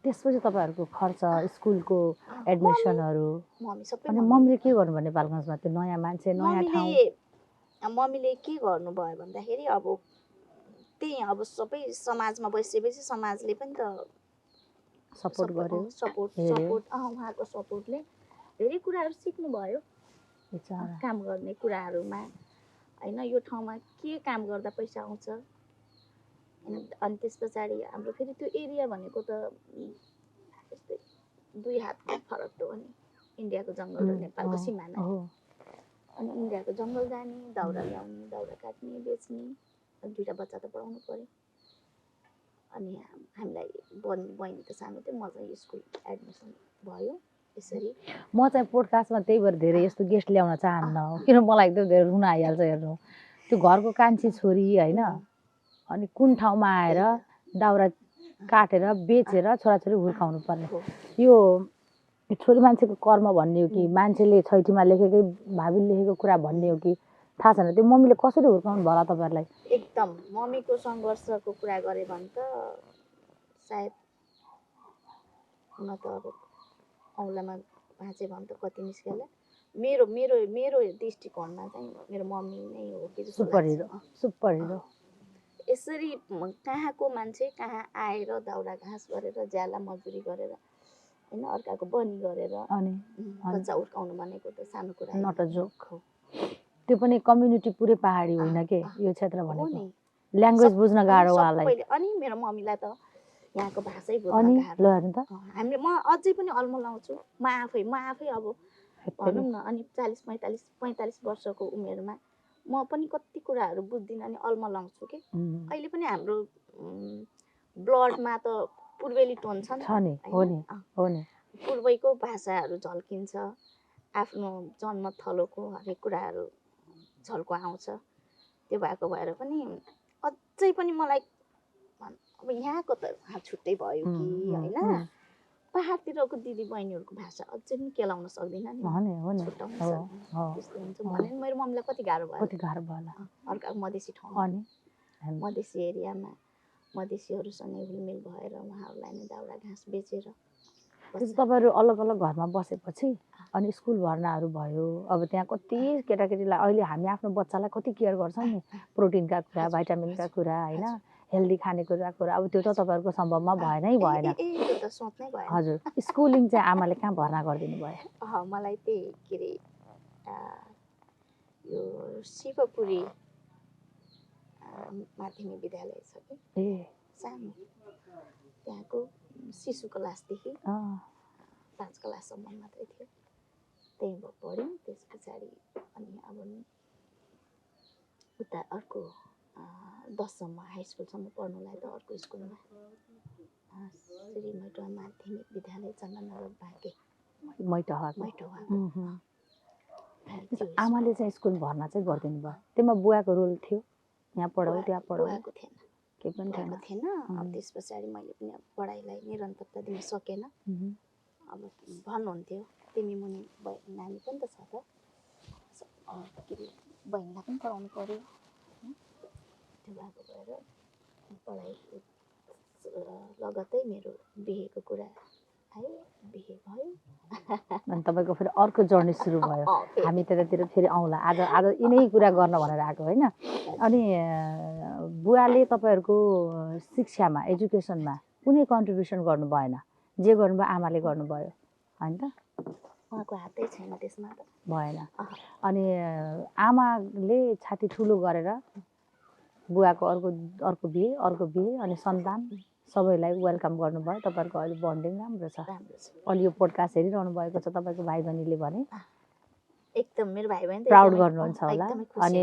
Speaker 2: त्यसपछि तपाईँहरूको खर्च स्कुलको एडमिसनहरू अनि मम्मीले के गर्नुभयो नेपालगञ्जमा त्यो नयाँ मान्छे नयाँ ठाउँ
Speaker 1: मम्मीले के गर्नुभयो भन्दाखेरि अब त्यही अब सबै समाजमा बसेपछि समाजले पनि त
Speaker 2: सपोर्ट गर्यो
Speaker 1: सपोर्ट उहाँको सपोर्टले धेरै कुराहरू सिक्नुभयो काम गर्ने कुराहरूमा होइन यो ठाउँमा के काम गर्दा पैसा आउँछ अनि त्यस पछाडि हाम्रो फेरि त्यो एरिया भनेको त यस्तै 2 हातको फरक त हो नि इन्डियाको जङ्गल र नेपालको सिमाना अनि इन्डियाको जङ्गल जाने दाउरा ल्याउने दाउरा काट्ने बेच्ने 2टा बच्चा त पढाउनु पर्यो अनि हामीलाई बहिनी त सानो थियो म चाहिँ स्कुल एडमिसन भयो यसरी
Speaker 2: म चाहिँ पोडकास्टमा त्यही भएर धेरै यस्तो गेस्ट ल्याउन चाहन्न किन मलाई एकदम धेरै रुन आइहाल्छ हेर्नु त्यो घरको कान्छी छोरी होइन अनि कुन ठाउँमा आएर दाउरा काटेर बेचेर छोराछोरी हुर्काउनु पर्ने यो छोरी मान्छेको कर्म भन्ने हो कि मान्छेले छैठीमा लेखेकै भाबीले लेखेको कुरा भन्ने हो कि थाहा छैन त्यो मम्मीले कसरी हुर्काउनु भयो तपाईँहरूलाई
Speaker 1: एकदम मम्मीको सङ्घर्षको कुरा गरे भने त सायद हुन त अब औँलामा भाँचे भने त कति निस्केला मेरो मेरो मेरो दृष्टिकोणमा चाहिँ मेरो मम्मी नै हो कि जस्तो
Speaker 2: सुपर
Speaker 1: लाग्छ।
Speaker 2: हिरो सुपर हिरो
Speaker 1: यसरी कहाँको मान्छे कहाँ आएर दाउरा घाँस गरेर ज्याला मजदुरी गरेर होइन अर्काको बनी गरेर
Speaker 2: अनि
Speaker 1: बच्चा हुर्काउनु भनेको त सानो कुरा
Speaker 2: नट अ जोक हो। त्यो पनि कम्युनिटी पुरै पहाडी होइन के यो क्षेत्र
Speaker 1: हो
Speaker 2: भनेको
Speaker 1: नि
Speaker 2: ल्याङ्ग्वेज बुझ्न गाह्रो उहाँलाई।
Speaker 1: सबैले अनि मेरो मम्मीलाई त यहाँको भाषै
Speaker 2: अनि
Speaker 1: बुझ्न
Speaker 2: ल
Speaker 1: गाह्रो।
Speaker 2: हेर्नु त
Speaker 1: हामीले म अझै पनि अल्मो लाउँछु म आफै अब भनौँ न अनि 45 वर्षको उमेरमा म पनि कति कुराहरू बुझ्दिनँ अनि अल्मो लाउँछु कि अहिले पनि हाम्रो ब्लडमा त पूर्वेली टोन छ
Speaker 2: नि हो नि हो नि
Speaker 1: पूर्वैको भाषाहरू झल्किन्छ आफ्नो जन्मथलोको हरेक कुराहरू झल्को आउँछ त्यो भएको भएर पनि अझै पनि मलाई अब यहाँको त छुट्टै भयो कि होइन पहाडतिरको दिदी बहिनीहरूको भाषा अझै पनि केलाउन सक्दिनँ नि छुट्याउन सक्दिनँ त्यस्तो हुन्छ भने मेरो मम्मीलाई कति गाह्रो भयो होला अर्काको मधेसी ठाउँमा मधेसी एरियामा मधेसीहरूसँग हुलमेल भएर उहाँहरूलाई नै दाउरा घाँस बेचेर
Speaker 2: तपाईँहरू अलग अलग घरमा बसेपछि अनि स्कुल भर्नाहरू भयो अब त्यहाँ कति केटाकेटीलाई अहिले हामी आफ्नो बच्चालाई कति केयर गर्छौँ नि प्रोटिनका कुरा भाइटामिनका कुरा होइन हेल्दी खानेकुराको कुरा अब त्यो त तपाईँहरूको सम्भवमा भएनै भएन हजुर स्कुलिङ चाहिँ आमाले कहाँ भर्ना गरिदिनु भयो
Speaker 1: मलाई त्यही के अरे यो शिवपुरी माध्यमिक विद्यालय छ कि सानो त्यहाँको शिशु क्लासदेखि 5 क्लाससम्म मात्रै थियो त्यहीँ पढ्यौँ त्यस पछाडि अनि अब उता अर्को 10सम्म हाई स्कुलसम्म पढ्नुलाई त अर्को स्कुलमा श्री मैटुवा माध्यमिक विद्यालय चन्दननगर बाँके
Speaker 2: मैटुवा आमाले चाहिँ स्कुल भर्ना चाहिँ गरिदिनु भयो त्यसमा बुवाको रोल थियो यहाँ पढाऊ त्यहाँ पढाऊ
Speaker 1: बुवाको थिएन
Speaker 2: केही पनि
Speaker 1: थिएन अब त्यस पछाडि मैले पनि पढाइलाई निरन्तरता दिन सकेन अब भन्नुहुन्थ्यो तिमी मुनि नानी पनि त छ त के अरे बहिनीलाई पनि पढाउनु पर्यो त्यो भएको भएर पढाइ लगत्तै मेरो बिहेको कुरा आयो बिहे भयो
Speaker 2: अनि तपाईँको फेरि अर्को जर्नी सुरु भयो हामी त्यतातिर फेरि आउँला आज यिनै कुरा गर्न भनेर आएको होइन अनि बुवाले तपाईँहरूको शिक्षामा एजुकेसनमा कुनै कन्ट्रिब्युसन गर्नु भएन जे गर्नुभयो आमाले गर्नुभयो होइन त
Speaker 1: उहाँको हातै छैन त्यसमा त
Speaker 2: भएन अनि आमाले छाती ठुलो गरेर बुवाको अर्को बिहे अनि सन्तान सबैलाई वेलकम गर्नुभयो तपाईँहरूको अहिले बन्डिङ राम्रो छ अहिले यो पोडकास्ट हेरिरहनु भएको छ तपाईँको भाइ बहिनीले भने
Speaker 1: एकदम मेरो भाइ बहिनी
Speaker 2: प्राउड गर्नुहुन्छ होला अनि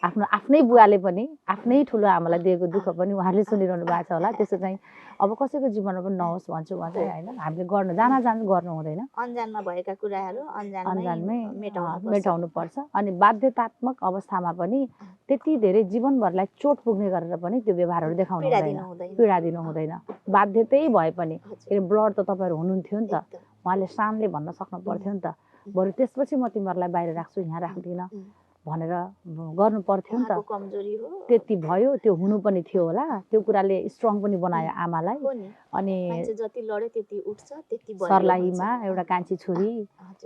Speaker 2: आफ्नो आफ्नै बुवाले पनि आफ्नै ठुलो आमालाई दिएको दुःख पनि उहाँले सुनिरहनु भएको छ होला त्यसो चाहिँ अब कसैको जीवनमा पनि नहोस् भन्छु म चाहिँ होइन हामीले जान गर्नु हुँदैन
Speaker 1: अन्जानमा भएका कुराहरू अन्जानमै
Speaker 2: मेटाउनु पर्छ अनि बाध्यतात्मक अवस्थामा पनि त्यति धेरै जीवनभरलाई चोट पुग्ने गरेर पनि त्यो व्यवहारहरू देखाउनु हुँदैन पीडा दिनु हुँदैन बाध्यतै भए पनि ब्लड त तपाईँहरू हुनुहुन्थ्यो नि त उहाँले सानले भन्न सक्नु पर्थ्यो नि त बरु त्यसपछि म तिमीहरूलाई बाहिर राख्छु यहाँ राख्दिनँ भनेर गर्नु पर्थ्यो नि त
Speaker 1: कमजोरी हो
Speaker 2: त्यति भयो त्यो हुनु पनि थियो होला त्यो कुराले स्ट्रङ पनि बनायो आमालाई अनि
Speaker 1: जति लड्यो त्यति उठ्छ त्यति
Speaker 2: सर्लाहीमा एउटा कान्छी छोरी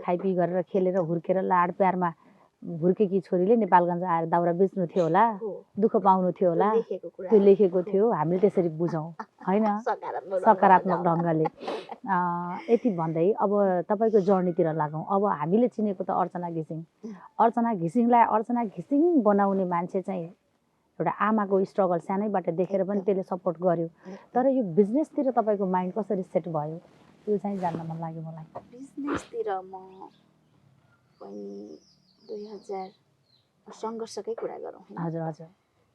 Speaker 2: खाइपी गरेर खेलेर हुर्केर लाड प्यारमा हुर्केकी छोरीले नेपालगञ्ज आएर दाउरा बेच्नु थियो होला दुःख पाउनु थियो होला त्यो लेखेको थियो हामीले त्यसरी बुझौँ होइन सकारात्मक ढङ्गले यति भन्दै अब तपाईँको जर्नीतिर लागौँ अब हामीले चिनेको त अर्चना घिसिङलाई अर्चना घिसिङ बनाउने मान्छे चाहिँ एउटा आमाको स्ट्रगल सानैबाट देखेर पनि त्यसले सपोर्ट गर्यो तर यो बिजनेसतिर तपाईँको माइन्ड कसरी सेट भयो यो चाहिँ जान्न मन लाग्यो मलाई
Speaker 1: बिजनेसतिर म 2000 सङ्घर्षकै कुरा गरौँ
Speaker 2: हजुर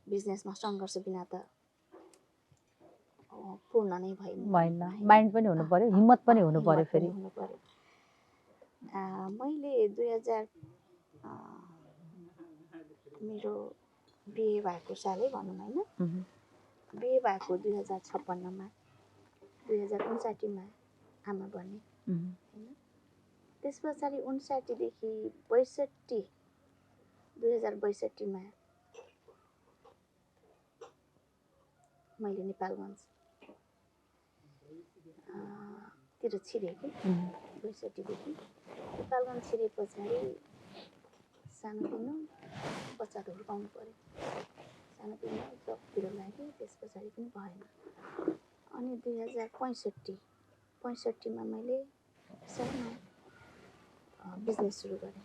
Speaker 1: बिजनेसमा सङ्घर्ष बिना त पूर्ण नै
Speaker 2: भएन माइन्ड पनि हुनु पर्यो हिम्मत पनि हुनु पर्यो फेरि
Speaker 1: मैले 2000 मेरो बिहे भएको सालै भनौँ होइन बिहे भएको 2056मा 2059मा आमा बने होइन त्यस पछाडि 59 देखि 2062मा मैले नेपालगञ्ज तिर छिरेँ कि 62 देखि नेपालगञ्ज छिरे पछाडि सानोतिनो बच्चाहरू हुर्काउनु पर्यो सानोतिनो जबतिर लाग्यो त्यस पछाडि पनि भएन अनि 2065मा मैले सानो बिजनेस सुरु गरेँ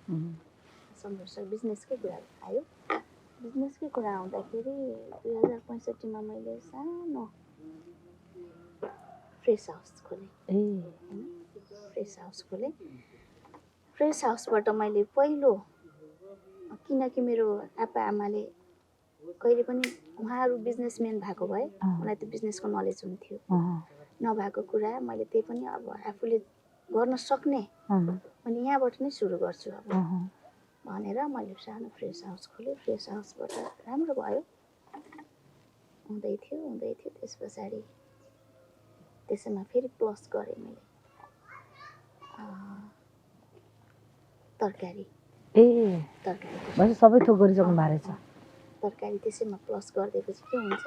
Speaker 1: सङ्घर्ष बिजनेसकै कुरा आयो बिजनेसकै कुरा आउँदाखेरि 2065मा मैले सानो फ्रेस हाउस खोलेँ फ्रेस हाउसबाट मैले पहिलो किनकि मेरो आप्पा आमाले कहिले पनि उहाँहरू बिजनेसम्यान भएको भए मलाई त्यो बिजनेसको नलेज हुन्थ्यो नभएको कुरा मैले त्यही पनि अब आफूले गर्न सक्ने अनि यहाँबाट नै सुरु गर्छु अब भनेर मैले सानो फ्रेस हाउस खोलेँ फ्रेस हाउसबाट राम्रो भयो हुँदै थियो त्यस पछाडि त्यसैमा फेरि प्लस गरेँ मैले तरकारी
Speaker 2: सबै थोक गरिसक्नु भएको रहेछ
Speaker 1: तरकारी त्यसैमा प्लस गरिदिएपछि के हुन्छ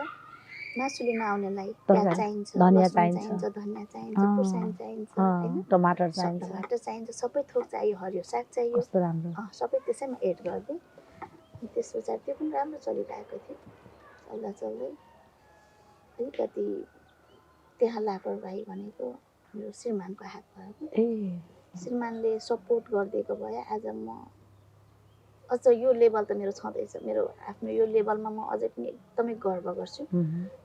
Speaker 1: मासु लिन आउनेलाई प्याज चाहिन्छ धनियाँ चाहिन्छ खुर्सानी चाहिन्छ हैन
Speaker 2: टमाटर
Speaker 1: चाहिन्छ सबै थोक चाहियो हरियो साग चाहियो सबै त्यसैमा एड गरिदिएँ त्यस पछाडि त्यो पनि राम्रो चलिरहेको थियो चल्दै अलिकति त्यहाँ लापरवाही भनेको मेरो श्रीमानको हात भयो श्रीमानले सपोर्ट गरिदिएको भए आज म अझ यो लेभल त मेरो छँदैछ मेरो आफ्नो यो लेभलमा म अझै पनि एकदमै गर्व गर्छु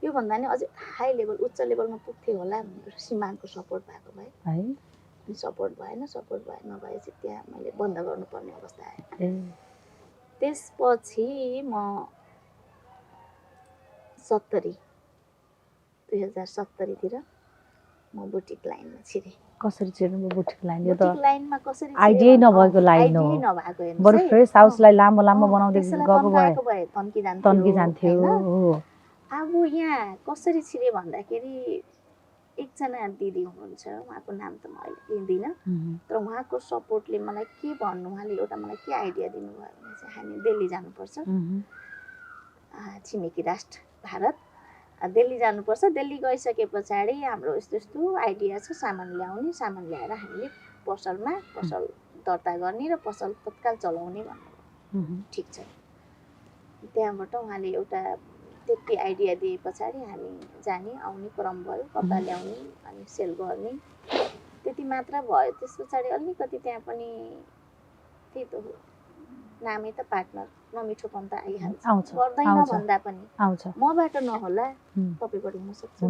Speaker 1: योभन्दा नि अझै हाई लेभल उच्च लेभलमा पुग्थेँ होला भनेर श्रीमानको सपोर्ट भएको भए अनि सपोर्ट भएन नभएपछि त्यहाँ मैले बन्द गर्नुपर्ने अवस्था आयो त्यसपछि म 2070 तिर म बुटिक लाइनमा छिरेँ
Speaker 2: कसरी छिर्नु बुटिक लाइन यो त
Speaker 1: लाइनमा कसरी
Speaker 2: आइडिया नभएको लाइन हो बरु फ्रेस हाउसलाई लामो बनाउँदै गएको भए तन्की जान्थ्यो
Speaker 1: अब यहाँ कसरी छिरे भन्दाखेरि एकजना दिदी हुनुहुन्छ उहाँको नाम त म अहिले लिँदिनँ तर उहाँको सपोर्टले मलाई के भन्नु उहाँले एउटा मलाई के आइडिया दिनुभयो भने चाहिँ हामी दिल्ली जानुपर्छ छिमेकी राष्ट्र भारत दिल्ली जानुपर्छ दिल्ली गइसके पछाडि हाम्रो यस्तो आइडिया छ सामान ल्याएर हामीले पसल दर्ता गर्ने र पसल तत्काल चलाउने भन्नुभयो ठिक छ त्यहाँबाट उहाँले एउटा त्यति आइडिया दिए पछाडि हामी जाने आउने क्रम भयो कपडा ल्याउने अनि सेल गर्ने त्यति मात्र भयो त्यस पछाडि अलिकति त्यहाँ पनि त्यही त नामै त पार्टनर नमिठोपन त आइहाल्छ गर्दैन भन्दा पनि मबाट नहोला तपाईबाट हुन सक्छ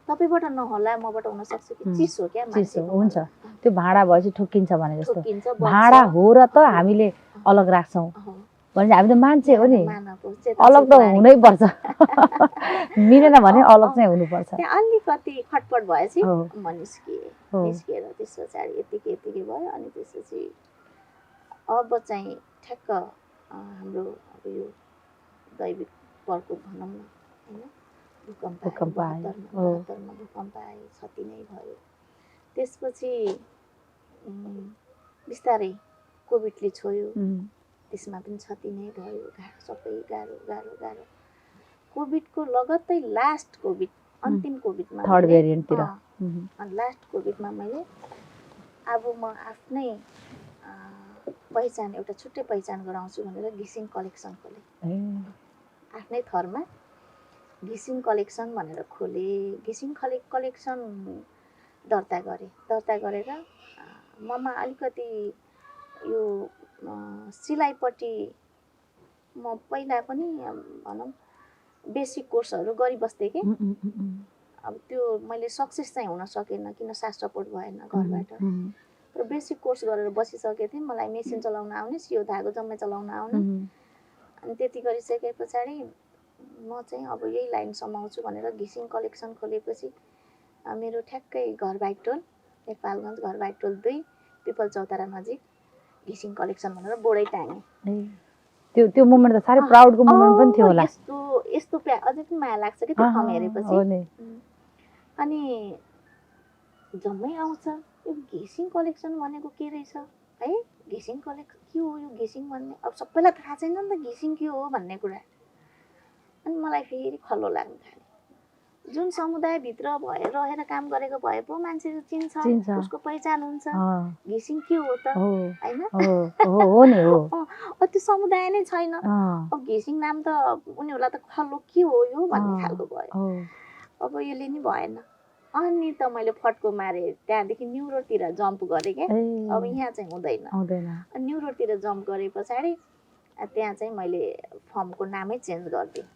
Speaker 1: तपाईबाट नहोला मबाट हुन सक्छ कि चिसो क्या
Speaker 2: चिसो हुन्छ त्यो भाडा भएपछि ठोकिन्छ भने जस्तो भाडा हो र त हामीले अलग राख्छौं भने हामी त मान्छे हो नि अलग त हुनै पर्छ मिलेन भने अलग चाहिँ हुनुपर्छ
Speaker 1: त्यहाँ अलिकति खटपट भएपछि म निस्किएर त्यस पछाडि यतिकै भयो अनि त्यसपछि अब चाहिँ ठ्याक्क हाम्रो अब यो दैविक प्रकोप भनौँ न हैन भूकम्प आयो क्षति नै भयो त्यसपछि बिस्तारै कोभिडले छोयो त्यसमा पनि क्षति नै भयो सबै गाह्रो कोभिडको लगत्तै लास्ट कोभिड अन्तिम कोभिडमा
Speaker 2: थर्ड भेरिएन्टतिर
Speaker 1: अनि लास्ट कोभिडमा मैले अब म आफ्नै पहिचान एउटा छुट्टै पहिचान गराउँछु भनेर घिसिङ कलेक्सन खोलेँ आफ्नै थरमा घिसिङ कलेक्सन भनेर खोलेँ घिसिङ कलेक्सन दर्ता गरेर ममा अलिकति यो सिलाइपट्टि म पहिला पनि भनौँ बेसिक कोर्सहरू गरिबस्थेँ कि अब त्यो मैले सक्सेस चाहिँ हुन सकेन किन साथ सपोर्ट भएन घरबाट र बेसिक कोर्स गरेर बसिसकेको थिएँ मलाई मेसिन चलाउन आउने सियो धागो जम्मै चलाउन आउने अनि त्यति गरिसके पछाडि म चाहिँ अब यही लाइन समाउँछु भनेर घिसिङ कलेक्सन खोलेपछि मेरो ठ्याक्कै घरबाइटोल नेपालगञ्ज घरबाइटोल 2 पिपल चौतारा नजिक घिसिङ कलेक्सन भनेर बोर्डै टाङे
Speaker 2: त्यो मोमेन्ट त साह्रै प्राउडको मोमेन्ट पनि थियो होला
Speaker 1: यस्तो अझै पनि माया लाग्छ कि त्यो ठाउँ हेरेपछि अनि जम्मै आउँछ यो घिसिङ कलेक्सन भनेको के रहेछ है घिसिङ कलेक्सन के हो यो घिसिङ भन्ने अब सबैलाई थाहा छैन नि त घिसिङ के हो भन्ने कुरा अनि मलाई फेरि खल्लो लाग्न थाल्यो जुन समुदायभित्र रहेर काम गरेको भए पो मान्छे चिन्छ, उसको पहिचान हुन्छ। घिसिङ के हो त होइन?
Speaker 2: हो नि हो।
Speaker 1: त्यो समुदाय नै छैन। अब घिसिङ नाम त उनीहरूलाई त खल्लो के हो यो भन्ने खालको भयो। अब यसले नि भएन। अनि त मैले फट्को मारे, त्यहाँदेखि न्यु रोडतिर जम्प गरेँ क्या। अब यहाँ चाहिँ हुँदैन। न्यु रोडतिर जम्प गरे पछाडि त्यहाँ चाहिँ मैले फर्मको नामै चेन्ज गरिदिएँ,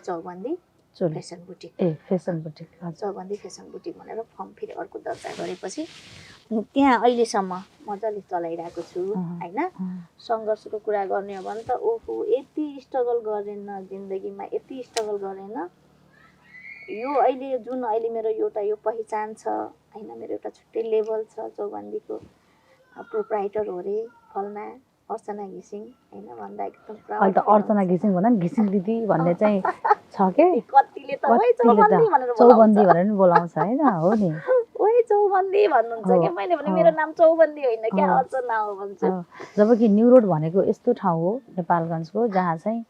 Speaker 1: चौबन्दी फेसन बुटिक।
Speaker 2: फेसन बुटिक,
Speaker 1: चौबन्दी फेसन बुटिक भनेर फर्म फेरि अर्को दर्ता गरेपछि त्यहाँ अहिलेसम्म मजाले चलाइरहेको छु होइन। सङ्घर्षको कुरा गर्ने हो भने त ओहो यति स्ट्रगल गरेन जिन्दगीमा, यति स्ट्रगल गरेन। यो अहिले जुन अहिले मेरो एउटा यो पहिचान छ होइन, मेरो एउटा छुट्टै लेभल छ, चौबन्दीको प्रोप्राइटर हो रे फलना अर्चना घिसिङ होइन भन्दा एकदम प्राउड।
Speaker 2: अहिले त अर्चना घिसिङ भन्दा नि घिसिङ दिदी भन्ने चाहिँ छ के।
Speaker 1: कतिले त चौबन्दी भनेर
Speaker 2: पनि बोलाउँछ होइन। हो नि,
Speaker 1: ओइ चौबन्दी भन्नुहुन्छ क्या। मैले भने मेरो नाम चौबन्दी होइन क्या, अर्चना हो भन्छु।
Speaker 2: जबकि न्यु रोड भनेको यस्तो ठाउँ हो नेपालगञ्जको जहाँ चाहिँ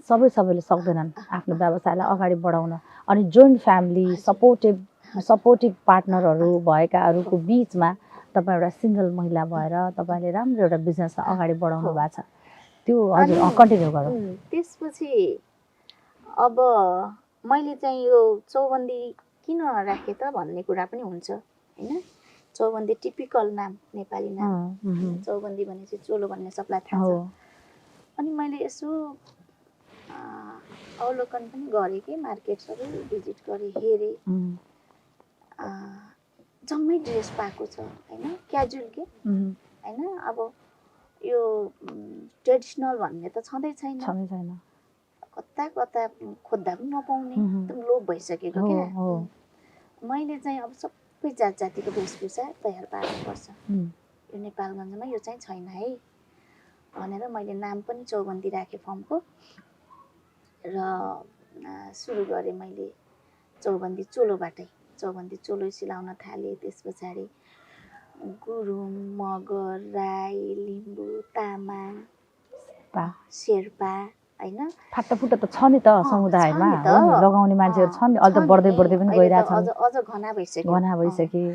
Speaker 2: सबैले सक्दैनन् आफ्नो व्यवसायलाई अगाडि बढाउन। अनि जोइन्ट फ्यामिली सपोर्टिभ पार्टनरहरू भएकाहरूको बिचमा तपाईँ एउटा सिङ्गल महिला भएर तपाईँले राम्रो एउटा बिजनेसलाई अगाडि बढाउनु भएको छ। त्यो हजुर कन्टिन्यू गरौँ।
Speaker 1: त्यसपछि अब मैले चाहिँ यो चौबन्दी किन राखेँ त भन्ने कुरा पनि हुन्छ होइन। चौबन्दी टिपिकल नाम, नेपाली नाम। चौबन्दी भनेपछि चोलो भन्ने सबलाई थाहा छ। अनि मैले यसो अवलोकन पनि गरेँ कि मार्केट्सहरू भिजिट गरेँ, हेरेँ। जम्मै ड्रेस पाएको छ होइन, क्याजुअल के होइन। अब यो ट्रेडिसनल भन्ने त छँदै छैन। कता कता खोज्दा पनि नपाउने, एकदम लोप भइसकेको क्या। मैले चाहिँ अब सबै जात जातिको वेशभूषा तयार पार्नुपर्छ, यो नेपालगञ्जमा यो चाहिँ छैन है भनेर मैले नाम पनि चौबन्दी राखेँ फर्मको। र सुरु गरेँ मैले चौबन्दी चोलोबाटै। चौबन्दी चोलो सिलाउन थालेँ। त्यस पछाडि गुरुङ, मगर, राई, लिम्बू, तामाङ, शेर्पा होइन।
Speaker 2: फाटाफुटा त छ नि त समुदायमा, लगाउने मान्छेहरू छन् नि। अहिले त बढ्दै पनि गइरहेछन्,
Speaker 1: अझ घना भइसक्यो।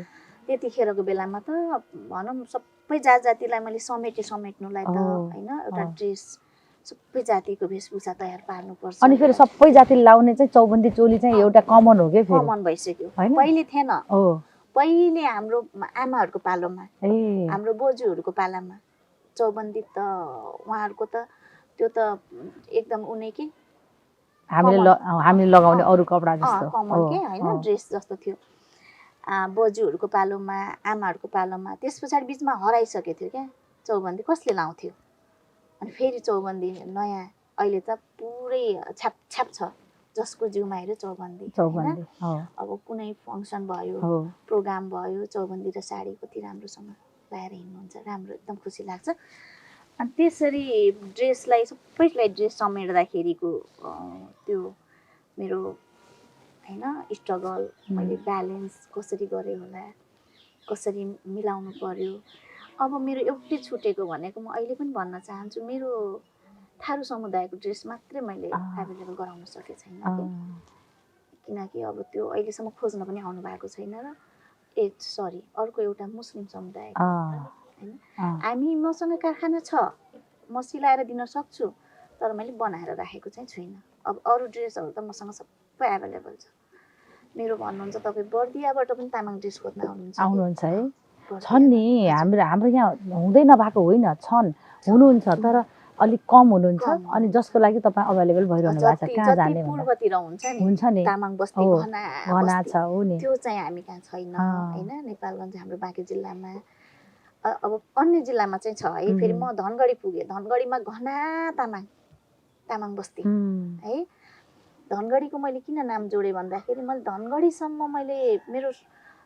Speaker 1: त्यतिखेरको बेलामा त भनौँ सबै जात जातिलाई मैले समेट्नुलाई त होइन एउटा ड्रेस सबै जातिको वेशभूषा तयार पार्नुपर्छ।
Speaker 2: अनि फेरि सबै जातिले लाउने चाहिँ चौबन्दी चोली चाहिँ एउटा कमन हो क्या,
Speaker 1: कमन भइसक्यो। पहिले थिएन। पहिले हाम्रो आमाहरूको पालोमा, हाम्रो बोजूहरूको पालामा चौबन्दी त उहाँहरूको त त्यो त एकदम उनी के
Speaker 2: हामीले लगाउने अरू कपडा जस्तो
Speaker 1: कमन के होइन, ड्रेस जस्तो थियो बोजूहरूको पालोमा, आमाहरूको पालोमा। त्यस पछाडि बिचमा हराइसकेको थियो क्या चौबन्दी, कसले लाउँथ्यो। अनि फेरि चौबन्दी नयाँ अहिले त पुरै छाप छ, जसको जिउमा हेऱ्यो चौबन्दी। अब कुनै फङ्सन भयो, प्रोग्राम भयो, चौबन्दी र साडी कति राम्रोसँग लगाएर हिँड्नुहुन्छ, राम्रो एकदम खुसी लाग्छ। अनि त्यसरी ड्रेसलाई सबैलाई ड्रेस समेट्दाखेरिको त्यो मेरो होइन स्ट्रगल, मैले ब्यालेन्स कसरी गरेँ होला, कसरी मिलाउनु पर्यो। अब मेरो एउटै छुटेको भनेको म अहिले पनि भन्न चाहन्छु, मेरो थारू समुदायको ड्रेस मात्रै मैले एभाइलेबल गराउन सकेको छैन किनकि अब त्यो अहिलेसम्म खोज्न पनि आउनु भएको छैन। र अर्को एउटा मुस्लिम समुदाय होइन, हामी मसँग कारखाना छ, म सिलाएर दिन सक्छु, तर मैले बनाएर राखेको चाहिँ छुइनँ। अब अरू ड्रेसहरू त मसँग सबै एभाइलेबल छ। मेरो भन्नुहुन्छ तपाईँ बर्दियाबाट पनि तामाङ ड्रेस खोज्न
Speaker 2: आउनुहुन्छ है? छन् नि, हाम्रो यहाँ हुँदै नभएको होइन, छन्, हुनुहुन्छ, तर अलिक कम हुनुहुन्छ। अनि जसको लागि तपाईँ अभाइलेबल भइरहनु भएको छ, कहाँ जाने
Speaker 1: पूर्वतिर हुन्छ नि तामाङ बस्ती घना छ, हो नि, त्यो चाहिँ हामी कहाँ छैन होइन। नेपालगञ्ज हाम्रो बाँकी जिल्लामा, अब अन्य जिल्लामा चाहिँ छ है। फेरि म धनगढी पुगेँ, धनगढीमा घना तामाङ बस्ती है। धनगढीको मैले किन नाम जोडेँ भन्दाखेरि मैले धनगढीसम्म मैले मेरो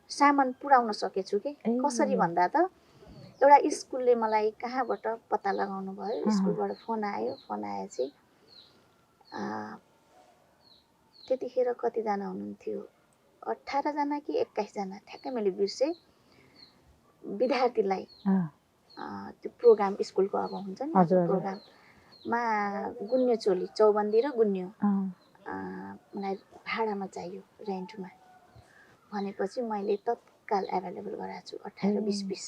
Speaker 1: सामान पुर्याउन सकेछु कि। कसरी भन्दा त एउटा स्कुलले मलाई कहाँबाट पत्ता लगाउनु भयो, स्कुलबाट फोन आएपछि त्यतिखेर कतिजना हुनुहुन्थ्यो, 18 जना कि 21 जना ठ्याक्कै मैले बिर्सेँ, विद्यार्थीलाई त्यो प्रोग्राम स्कुलको अब हुन्छ नि प्रोग्राममा गुन्यो चोली, चौबन्दी र गुन्यो मलाई भाडामा चाहियो रेन्टमा भनेपछि मैले तत्काल एभाइलेबल गराएको छु 18-20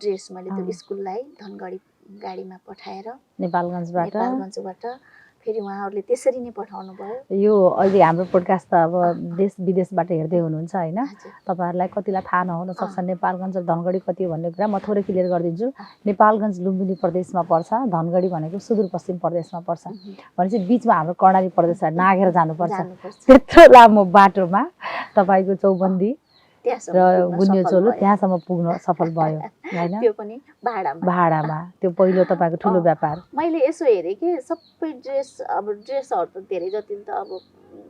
Speaker 1: ड्रेस मैले त्यो स्कुललाई धनगढी गाडीमा पठाएर नेपालगञ्जबाट फेरि उहाँहरूले त्यसरी नै पठाउनु भयो।
Speaker 2: यो अहिले हाम्रो पोडकास्ट त अब देश विदेशबाट हेर्दै हुनुहुन्छ होइन, तपाईँहरूलाई कतिलाई थाहा नहुन सक्छ नेपालगञ्ज र धनगढी कति हो भन्ने कुरा म थोरै क्लियर गरिदिन्छु। नेपालगञ्ज लुम्बिनी प्रदेशमा पर्छ, धनगढी भनेको सुदूरपश्चिम प्रदेशमा पर्छ। भनेपछि बिचमा हाम्रो कर्णाली प्रदेश नाघेर जानुपर्छ। त्यत्रो लामो बाटोमा तपाईँको चौबन्दी र गुन्युचोलो त्यहाँसम्म पुग्न सफल भयो होइन,
Speaker 1: त्यो पनि
Speaker 2: भाडामा। त्यो पहिलो तपाईँको ठुलो व्यापार।
Speaker 1: मैले यसो हेरेँ कि सबै ड्रेसहरू त धेरै जति त अब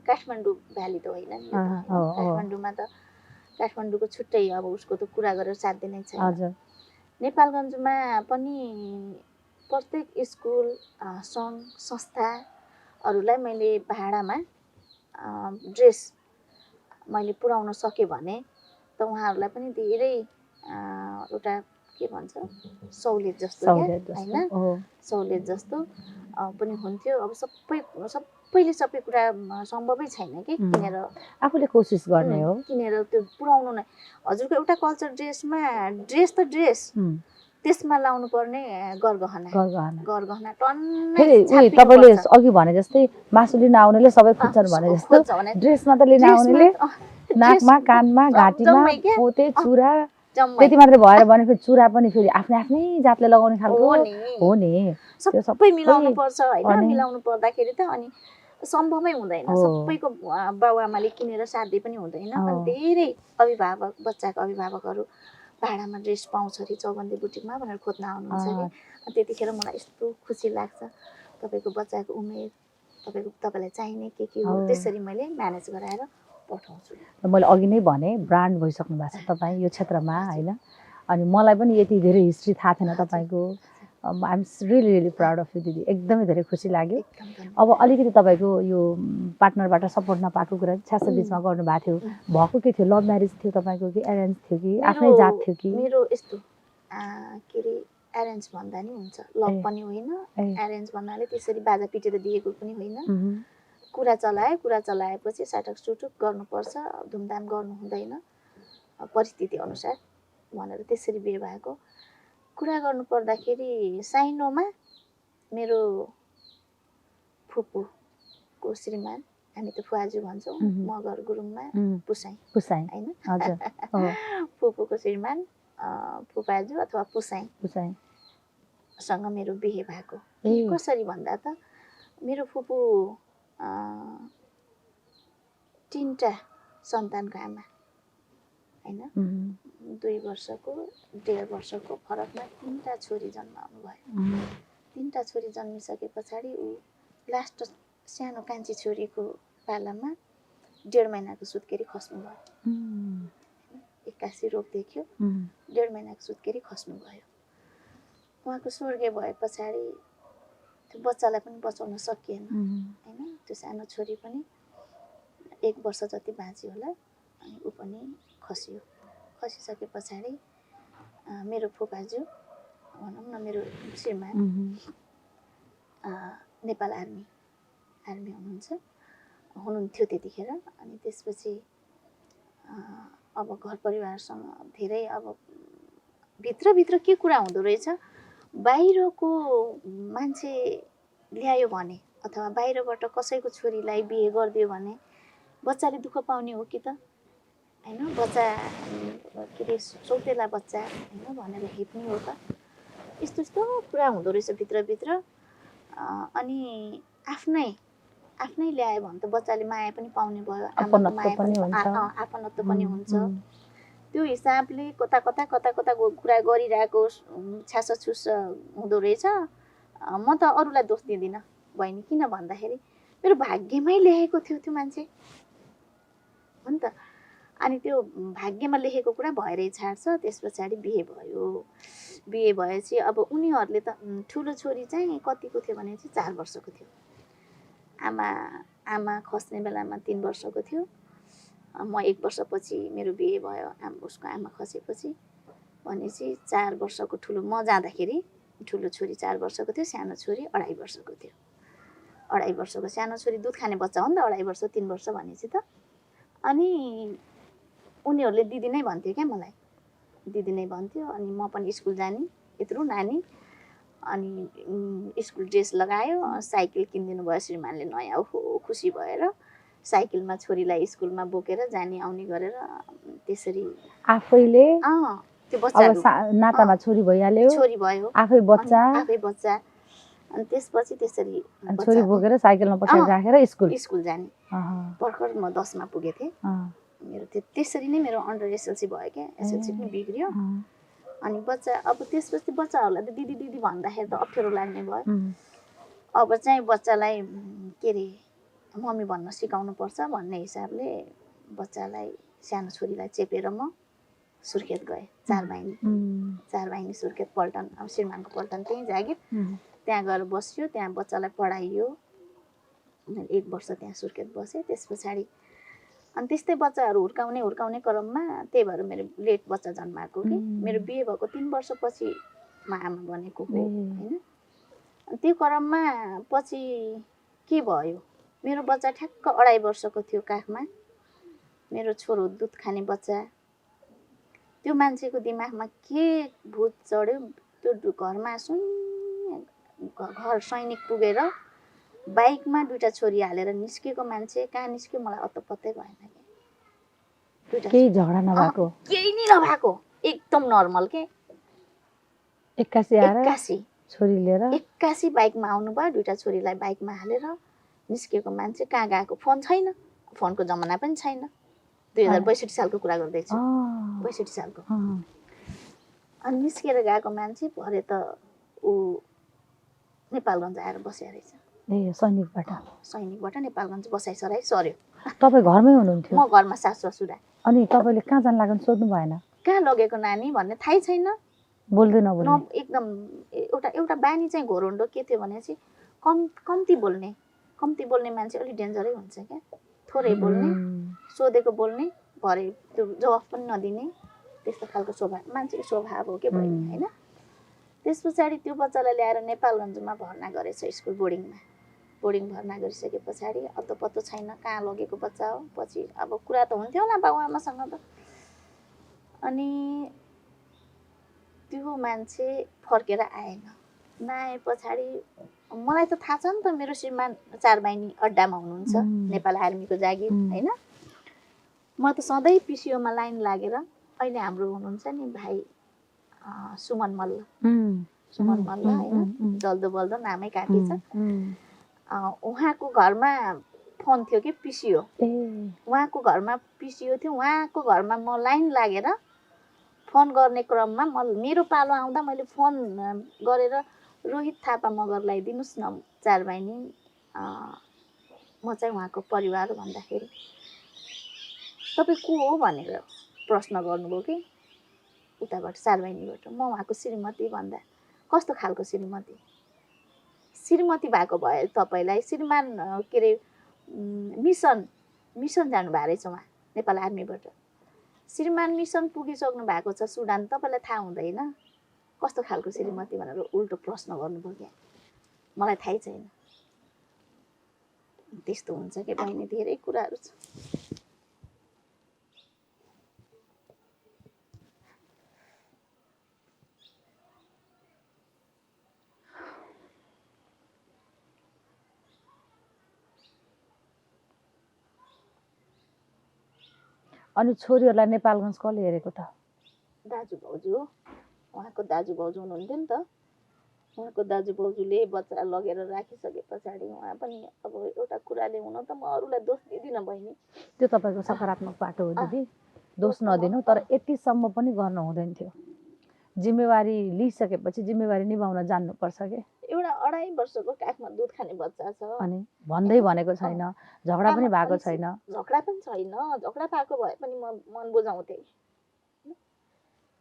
Speaker 1: काठमाडौँ भ्याली त होइन नि, काठमाडौँमा त काठमाडौँको छुट्टै अब उसको त कुरा गरेर साध्य नै छैन। नेपालगञ्जमा पनि प्रत्येक स्कुल सङ्घ संस्थाहरूलाई मैले भाडामा ड्रेस मैले पुर्याउन सकेँ भने त उहाँहरूलाई पनि धेरै एउटा के भन्छ सहुलियत जस्तो होइन, सहुलियत जस्तो पनि हुन्थ्यो। अब सबैले सबै कुरा सम्भवै छैन कि किनेर
Speaker 2: आफूले कोसिस गर्ने हो,
Speaker 1: किनेर त्यो पुर्याउनु नै। हजुरको एउटा कल्चर ड्रेसमा ड्रेस त ड्रेस, त्यसमा लाउनु पर्ने गरगहना
Speaker 2: टन्नै। तपाईँले अघि भने जस्तै मासु लिन आउनेले सबै खोज्छन् भने जस्तो ड्रेसमा त लिन आउनेले नाकमा कानमा घाँटीमा पोते चुरा त्यति मात्रै भएर भने फेरि चुरा पनि फेरि आफ्नै आफ्नै जातले लगाउने खालको हो नि,
Speaker 1: सबै मिलाउनु पर्छ होइन। मिलाउनु पर्दाखेरि त अनि सम्भवै हुँदैन, सबैको बाबुआमाले किनेर साध्य पनि हुँदैन। अनि धेरै अभिभावक बच्चाको अभिभावकहरू भाडामा ड्रेस पाउँछ अरे चौबन्दी बुटिकमा भनेर खोज्न आउनुहुन्छ कि त्यतिखेर मलाई यस्तो खुसी लाग्छ। तपाईँको बच्चाको उमेर, तपाईँलाई चाहिने के हो त्यसरी मैले म्यानेज गराएर पठाउँछु।
Speaker 2: मैले अघि नै भने ब्रान्ड भइसक्नु भएको छ तपाईँ यो क्षेत्रमा होइन। अनि मलाई पनि यति धेरै हिस्ट्री थाहा थिएन तपाईँको। I am really proud of you दिदी, एकदमै धेरै खुसी लाग्यो। अब अलिकति तपाईँको यो पार्टनरबाट सपोर्ट नपाएको कुरा छ्यास बिचमा गर्नुभएको थियो, भएको के थियो? लभ म्यारेज थियो तपाईँको कि एरेन्ज थियो कि आफ्नै जात थियो कि?
Speaker 1: मेरो यस्तो के अरे एरेन्ज भन्दा नि हुन्छ, लभ पनि होइन, एरेन्ज भन्नाले त्यसरी बाजा पिटेर दिएको पनि होइन। कुरा चलाएपछि साटक सुटुक गर्नुपर्छ, धुमधाम गर्नु हुँदैन, परिस्थिति अनुसार भनेर त्यसरी बिहे भएको। कुरा गर्नु पर्दाखेरि साइनोमा मेरो फुपूको श्रीमान, हामी त फुवाजु भन्छौँ, मगर गुरुङमा पुसाई होइन, फुपूको श्रीमान फुपाजु अथवा पुसाईसँग मेरो बिहे भएको। कसरी भन्दा त मेरो फुपू 3टा सन्तानको आमा होइन, 2 वर्षको 1.5 वर्षको फरकमा 3टा छोरी जन्माउनु भयो। 3टा छोरी जन्मिसके पछाडि ऊ लास्ट सानो कान्छी छोरीको पालामा 1.5 महिनाको सुत्केरी खस्नु भयो। 81 रोग देख्यो, 1.5 महिनाको सुत्केरी खस्नु भयो। उहाँको स्वर्गीय भए पछाडि त्यो बच्चालाई पनि बचाउन सकिएन होइन। त्यो सानो छोरी पनि 1 वर्ष जति बाँच्यो होला, अनि ऊ पनि खस्यो। खसिसके पछाडि मेरो फुपाजु भनौँ न, मेरो श्रीमान नेपाल आर्मी हुनुहुन्थ्यो त्यतिखेर। अनि त्यसपछि अब घर परिवारसँग धेरै अब भित्रभित्र के कुरा हुँदो रहेछ, बाहिरको मान्छे ल्यायो भने अथवा बाहिरबाट कसैको छोरीलाई बिहे गरिदियो भने बच्चाले दुःख पाउने हो कि त होइन, बच्चा के अरे सौतेला बच्चा होइन भनेर हेप्ने हो त, यस्तो यस्तो कुरा हुँदो रहेछ भित्रभित्र। अनि आफ्नै ल्यायो भने त बच्चाले माया पनि पाउने भयो, आफन्तत्व पनि हुन्छ। त्यो हिसाबले कता कता कुरा गरिरहेको छ्यासछुस हुँदो रहेछ। म त अरूलाई दोष दिँदिनँ बहिनी, किन भन्दाखेरि मेरो भाग्यमै लेखेको थियो त्यो मान्छे हो नि त। अनि त्यो भाग्यमा लेखेको कुरा भएरै छाड्छ। त्यस पछाडि बिहे भयो। बिहे भएपछि अब उनीहरूले त ठुलो छोरी चाहिँ कतिको थियो भने चाहिँ 4 वर्षको थियो। आमा खस्ने बेलामा 3 वर्षको थियो। म 1 वर्षपछि मेरो बिहे भयो, उसको आमा खसेपछि भनेपछि 4 वर्षको ठुलो म जाँदाखेरि ठुलो छोरी 4 वर्षको थियो, सानो छोरी 2.5 वर्षको थियो। 2.5 वर्षको सानो छोरी दुध खाने बच्चा हो नि त 2.5 वर्ष 3 वर्ष भनेपछि त अनि उनीहरूले दिदी नै भन्थ्यो क्या मलाई दिदी नै भन्थ्यो अनि म पनि स्कुल जाने यत्रो नानी अनि स्कुल ड्रेस लगायो साइकल किनिदिनु भयो श्रीमानले नयाँ ओहो खुसी भएर साइकलमा छोरीलाई स्कुलमा बोकेर जाने आउने गरेर त्यसरी
Speaker 2: आफैले
Speaker 1: त्यो बच्चा
Speaker 2: नातामा छोरी भइहाल्यो
Speaker 1: छोरी भयो
Speaker 2: आफै बच्चा
Speaker 1: अनि त्यसपछि त्यसरी
Speaker 2: छोरी बोकेर साइकलमा पछाडि राखेर
Speaker 1: स्कुल जाने भर्खर म 10 मा पुगेको थिएँ मेरो त्यसरी नै मेरो अन्डर एसएलसी भयो क्या एसएलसी पनि बिग्रियो अनि बच्चा अब त्यसपछि बच्चाहरूलाई त दिदी दिदी भन्दाखेरि त अप्ठ्यारो लाग्ने भयो अब चाहिँ बच्चालाई के रे मम्मी भन्न सिकाउनु पर्छ भन्ने हिसाबले बच्चालाई सानो छोरीलाई चेपेर म सुर्खेत गएँ 4 बहिनी सुर्खेत पल्टन अब श्रीमानको पल्टन त्यहीँ जागिर त्यहाँ गएर बस्यो त्यहाँ बच्चालाई पढाइयो 1 वर्ष त्यहाँ सुर्खेत बसेँ त्यस पछाडि अनि त्यस्तै बच्चाहरू हुर्काउने क्रममा त्यही भएर मेरो लेट बच्चा जन्माएको कि मेरो बिहे भएको 3 वर्षपछि म आमा बनेको हो होइन अनि त्यो क्रममा पछि के भयो मेरो बच्चा ठ्याक्क 2.5 वर्षको थियो काखमा मेरो छोरो दुध खाने बच्चा त्यो मान्छेको दिमागमा के भूत चढ्यो त्यो घरमा घर सैनिक पुगेर बाइकमा 2टा छोरी हालेर निस्केको मान्छे कहाँ निस्क्यो मलाई अत्तपत्तै भएन के
Speaker 2: केही झगडा नभएको
Speaker 1: केही नि नभएको एकदम नर्मल के
Speaker 2: 81 छोरी लिएर
Speaker 1: 81 बाइकमा आउनु भयो 2टा छोरीलाई बाइकमा हालेर निस्केको मान्छे कहाँ गएको फोन छैन फोनको जमाना पनि छैन 2062 सालको कुरा गर्दैछु 62 सालको अनि निस्केर गएको मान्छे भरे त ऊ नेपालगञ्ज आएर बस्या रहेछ सैनिकबाट नेपालगञ्ज बसाइसराइ सर्यो
Speaker 2: तपाईँ घरमै हुनुहुन्थ्यो
Speaker 1: म घरमा सासु ससुरा
Speaker 2: अनि तपाईँले कहाँ जान लाग्यो सोध्नु भएन
Speaker 1: कहाँ लगेको नानी भन्ने थाहै छैन
Speaker 2: बोल्दैन
Speaker 1: एकदम एउटा बानी चाहिँ घोरन्डो के थियो भने चाहिँ कम्ती बोल्ने मान्छे अलि डेन्जरै हुन्छ क्या थोरै बोल्ने सोधेको बोल्ने भरे त्यो जवाफ पनि नदिने त्यस्तो खालको स्वभाव मान्छेको स्वभाव हो के भयो होइन त्यस पछाडि त्यो बच्चालाई ल्याएर नेपालगञ्जमा भर्ना गरेछ स्कुल बोर्डिङ भर्ना गरिसके पछाडि अत्तो छैन कहाँ लगेको बच्चा हो पछि अब कुरा त हुन्थ्यो होला बाबुआमासँग त अनि त्यो मान्छे फर्केर आएन नआए पछाडि मलाई त थाहा छ नि त मेरो श्रीमान 4 बहिनी अड्डामा हुनुहुन्छ नेपाल आर्मीको जागिर होइन म त सधैँ पिसिओमा लाइन लागेर अहिले हाम्रो हुनुहुन्छ नि भाइ सुमन मल्ल होइन जल्दो बल्दो नामै काफी छ उहाँको घरमा फोन थियो कि पिसिओ उहाँको घरमा पिसिओ थियो उहाँको घरमा म लाइन लागेर फोन गर्ने क्रममा मेरो पालो आउँदा मैले फोन गरेर रोहित थापा मगरलाई दिनुहोस् न 4 बहिनी म चाहिँ उहाँको परिवार भन्दाखेरि तपाईँ को हो भनेर प्रश्न गर्नुभयो कि उताबाट 4 बहिनीबाट म उहाँको श्रीमती भन्दा कस्तो खालको श्रीमती भएको भए तपाईँलाई श्रीमान के अरे मिसन जानुभएको रहेछ उहाँ नेपाल आर्मीबाट श्रीमान मिसन पुगिसक्नु भएको छ सुडान तपाईँलाई थाहा हुँदैन कस्तो खालको श्रीमती भनेर उल्टो प्रश्न गर्नुभयो क्या मलाई थाहै छैन त्यस्तो हुन्छ कि बहिनी धेरै कुराहरू छ
Speaker 2: अनि छोरीहरूलाई नेपालगञ्ज कसले हेरेको त
Speaker 1: दाजु भाउजू उहाँको दाजु भाउजू हुनुहुन्थ्यो नि त उहाँको दाजु भाउजूले बच्चा लगेर राखिसके पछाडि उहाँ पनि अब एउटा कुराले हुन त म अरूलाई दोष दिदिनँ बहिनी
Speaker 2: त्यो तपाईँको सकारात्मक बाटो हो दिदी दोष नदिनु तर यतिसम्म पनि गर्नु हुँदैन थियो जिम्मेवारी लिइसकेपछि जिम्मेवारी निभाउन जान्नुपर्छ के
Speaker 1: एउटा 2.5 वर्षको काखमा दुध खाने बच्चा छ
Speaker 2: अनि भन्दै भनेको छैन झगडा पनि भएको छैन
Speaker 1: झगडा भएको भए पनि म मन बुझाउँथे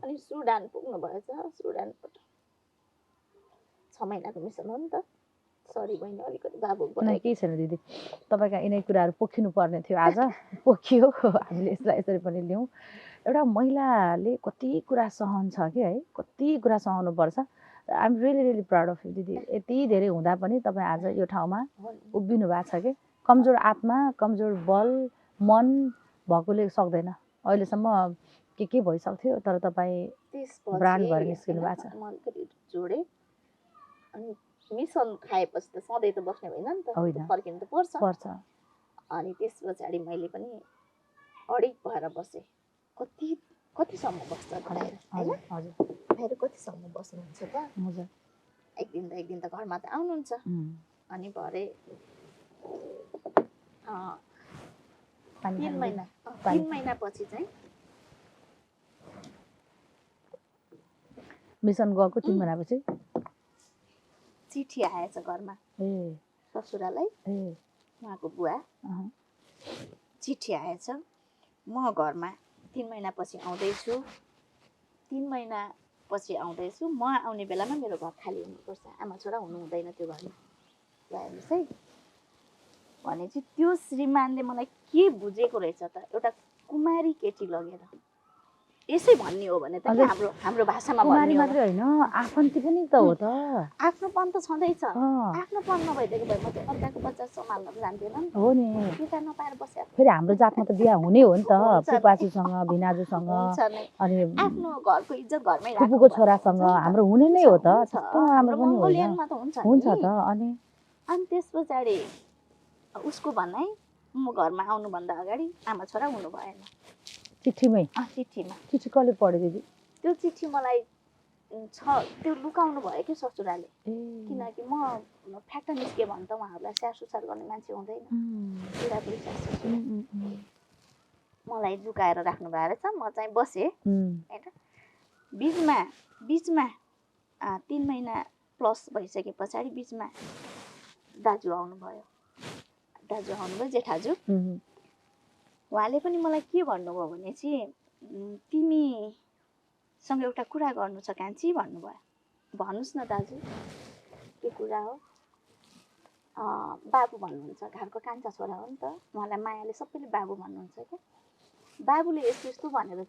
Speaker 1: अनि सुडान पुग्नु भएछ सुडानबाट 6 महिनाको मिसन हो नि त सरी बहिनी अलिकति बाबु
Speaker 2: नै केही छैन दिदी तपाईँका यिनै कुराहरू पोखिनु पर्ने थियो आज पोखियो हामीले यसलाई यसरी पनि लियौँ एउटा महिलाले कति कुरा सहन्छ कि है कति कुरा सहनुपर्छ I am really proud of you दिदी। यति धेरै हुँदा पनि तपाईँ आज यो ठाउँमा उभिनु भएको छ कि। कमजोर आत्मा, कमजोर बल, मन भएकोले सक्दैन। अहिलेसम्म के भइसक्थ्यो तर तपाईँ ब्रान्ड भएर निस्किनु भएको छ।
Speaker 1: म अलिकति जोडेँ अनि मिसन खाएपछि त सधैँ त बस्ने होइन नि त, फर्किनु त पर्छ। अनि त्यस पछाडि मैले पनि अडिक भएर बसेँ। कतिसम्म बस्छ बाहिर होइन? बाहिर कतिसम्म बस्नुहुन्छ त? एक दिन त घरमा त आउनुहुन्छ। अनि भरे 3 महिनापछि चाहिँ
Speaker 2: मिसन गएको 3 महिनापछि
Speaker 1: चिठी आएछ घरमा। ससुरालाई उहाँको बुवा चिठी आएछ, म घरमा 3 महिनापछि आउँदैछु। 3 महिनापछि आउँदैछु, म आउने बेलामा मेरो घर खाली हुनुपर्छ, आमा छोरा हुनु हुँदैन त्यो घरमा। हेर्नुहोस् है, भनेपछि त्यो श्रीमानले मलाई के बुझेको रहेछ त, एउटा कुमारी केटी लगेर यसै भन्ने हो भने त हाम्रो भाषामा
Speaker 2: कुमारी मात्रै होइन, आफन्ती पनि त हो त।
Speaker 1: आफ्नोपन त छँदैछ। आफ्नोपन नभइदिएको भए म चाहिँ अर्काको बच्चा सम्हाल्न जान्थेन नि त।
Speaker 2: हो नि,
Speaker 1: पिता नपाएर बस्या।
Speaker 2: फेरि हाम्रो जातमा त बिहा हुने हो नि त, फुपाचुसँग भिनाजुसँग, अनि
Speaker 1: आफ्नो घरको इज्जत घरमै राख्नु।
Speaker 2: फुपूको छोरासँग हाम्रो हुने नै हो त, त्यस्तो राम्रो पनि होइन। हुन्छ त।
Speaker 1: अनि त्यस पछाडि उसको भनाइ म घरमा आउनुभन्दा अगाडि आमा छोरा हुनु भएन।
Speaker 2: चिठीमै?
Speaker 1: चिठीमा।
Speaker 2: चिठी कसले पढ्यो दिदी?
Speaker 1: त्यो चिठी मलाई त्यो लुकाउनु भयो कि ससुराले, किनकि म फ्याक्ट निस्के भने त उहाँहरूलाई स्याहार सुसार गर्ने मान्छे हुँदैन। बुढाबुढी सासु मलाई लुकाएर राख्नु भएको रहेछ। म चाहिँ बसेँ होइन। बिचमा 3 महिना प्लस भइसके पछाडि बिचमा दाजु आउनुभयो, जेठाजु। उहाँले पनि मलाई के भन्नुभयो भने चाहिँ तिमीसँग एउटा कुरा गर्नु छ कान्छी भन्नुभयो। भन्नुहोस् न दाजु, के कुरा हो? बाबु भन्नुहुन्छ, घरको कान्छा छोरा हो नि त, उहाँलाई मायाले सबैले बाबु भन्नुहुन्छ क्या। बाबुले यस्तो यस्तो भनेर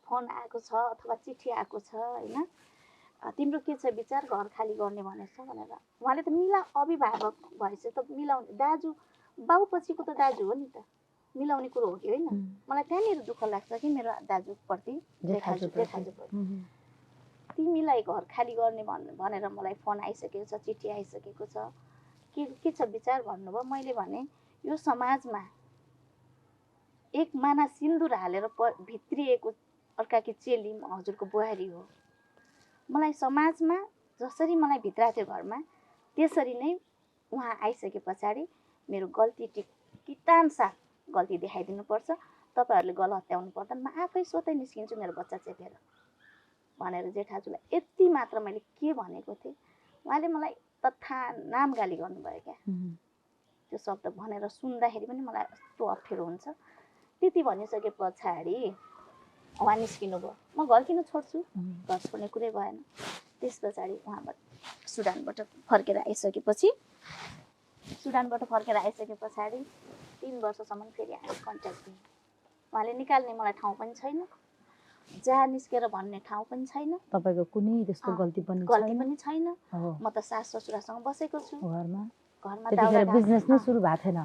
Speaker 1: फोन आएको छ अथवा चिठी आएको छ होइन, तिम्रो के छ विचार, घर खाली गर्ने भनेछ भनेर। उहाँले त अभिभावक भएपछि त मिलाउने, दाजु बाउ पछिको त दाजु हो नि त, मिलाउने कुरो हो कि होइन? मलाई त्यहाँनिर दुःख लाग्छ कि मेरो दाजुप्रति, जेठाजुप्रति। तिमीलाई घर खाली गर्ने भनेर मलाई फोन आइसकेको छ, चिठी आइसकेको छ, के छ विचार भन्नुभयो। मैले भने यो समाजमा एक माना सिन्दुर हालेर भित्रिएको अर्काकी चेली म हजुरको बुहारी हो। मलाई समाजमा जसरी मलाई भित्राएको थियो घरमा, त्यसरी नै उहाँ आइसके पछाडि मेरो गल्ती किटानसाथ गल्ती देखाइदिनुपर्छ। तपाईँहरूले गल हत्याउनु पर्दैन, म आफै स्वतै निस्किन्छु मेरो बच्चा चेपेर भनेर जेठाजुलाई यति मात्र मैले के भनेको थिएँ। उहाँले मलाई तथा नाम गाली गर्नुभयो क्या। त्यो शब्द भनेर सुन्दाखेरि पनि मलाई यस्तो अप्ठ्यारो हुन्छ। त्यति भनिसके पछाडि उहाँ निस्किनु भयो। म घर किन छोड्छु, घर छोड्ने कुरै भएन। त्यस पछाडि उहाँबाट सुडानबाट फर्केर आइसके पछाडि 3 वर्षसम्म फेरि हामी कन्ट्याक्ट दियौँ। उहाँले निकाल्ने मलाई ठाउँ पनि छैन, जहाँ निस्केर भन्ने ठाउँ पनि छैन।
Speaker 2: तपाईँको कुनै त्यस्तो गल्ती पनि
Speaker 1: छैन। म त सास ससुरासँग बसेको छु घरमा।
Speaker 2: त्यतिखेर बिजनेस नै सुरु भएको थिएन?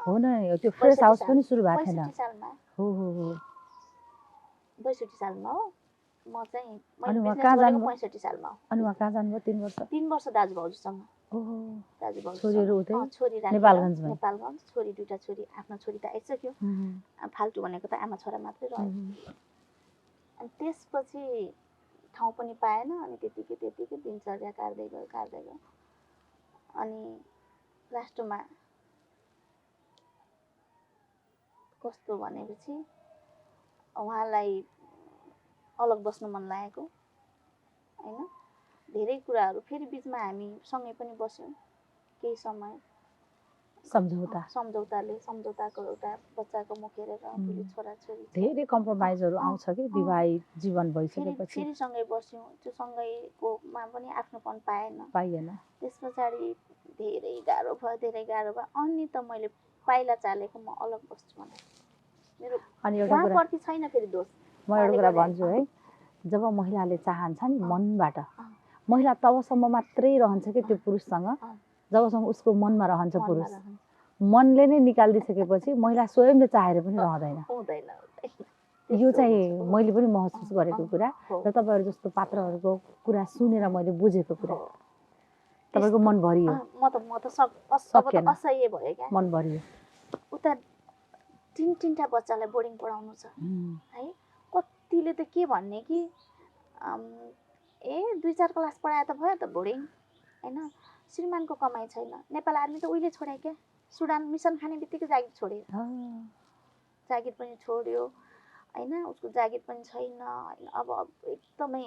Speaker 2: हो न, त्यो फ्रेस हाउस पनि सुरु भएको थिएन।
Speaker 1: 65 सालमा
Speaker 2: हो
Speaker 1: 62 सालमा हो। म चाहिँ
Speaker 2: अनि उहाँ कहाँ जानु?
Speaker 1: 65 सालमा हो।
Speaker 2: अनि उहाँ कहाँ जानुभयो? 3 वर्ष
Speaker 1: दाजु भाउजूसँग।
Speaker 2: छोरीहरू उतै
Speaker 1: छोरी
Speaker 2: नेपालगञ्जमा?
Speaker 1: नेपालगञ्ज। छोरी 2टा छोरी, आफ्नो छोरी त आइसक्यो। फाल्टु भनेको त आमा छोरा मात्रै रह्यो। अनि त्यसपछि ठाउँ पनि पाएन। अनि त्यतिकै दिनचर्या काट्दै गयो। अनि लास्टमा कस्तो भनेपछि उहाँलाई अलग बस्नु मन लागेको होइन। धेरै कुराहरू फेरि बिचमा हामी सँगै पनि बस्यौँ केही समय। सम्झौताको एउटा बच्चाको मुख हेरेर फेरि छोराछोरी
Speaker 2: धेरै कम्प्रोमाइजहरू आउँछ कि विवाहित जीवन भइसकेपछि।
Speaker 1: फेरि सँगै बस्यौँ, त्यो सँगैकोमा पनि आफ्नोपन पाएन। त्यस पछाडि धेरै गाह्रो भयो। अनि त मैले पाइला चालेको म अलग बस्छु भनेर। मेरो उहाँप्रति छैन फेरि दोष।
Speaker 2: म एउटा कुरा भन्छु है, जब महिलाले चाहन्छ नि मनबाट, महिला तबसम्म मात्रै रहन्छ कि त्यो पुरुषसँग जबसम्म उसको मनमा रहन्छ पुरुष। मनले नै निकालिदिइसकेपछि महिला स्वयंले चाहेर पनि रहँदैन। यो चाहिँ मैले पनि महसुस गरेको कुरा र तपाईँहरू जस्तो पात्रहरूको कुरा सुनेर मैले बुझेको कुरा। तपाईँको मन भरियो?
Speaker 1: म त असह्य भयो क्या,
Speaker 2: मन भरियो।
Speaker 1: उता तीनटा बच्चालाई बोर्डिङ पढाउनु छ है। कतिले त के भन्ने कि 2-4 क्लास पढाए त भयो त बोर्डिङ होइन, श्रीमानको कमाइ छैन। नेपाल आर्मी त उहिले छोड्यो क्या, सुडान मिसन खाने बित्तिकै जागिर छोड्यो, जागिर पनि छोड्यो होइन, उसको जागिर पनि छैन होइन। अब एकदमै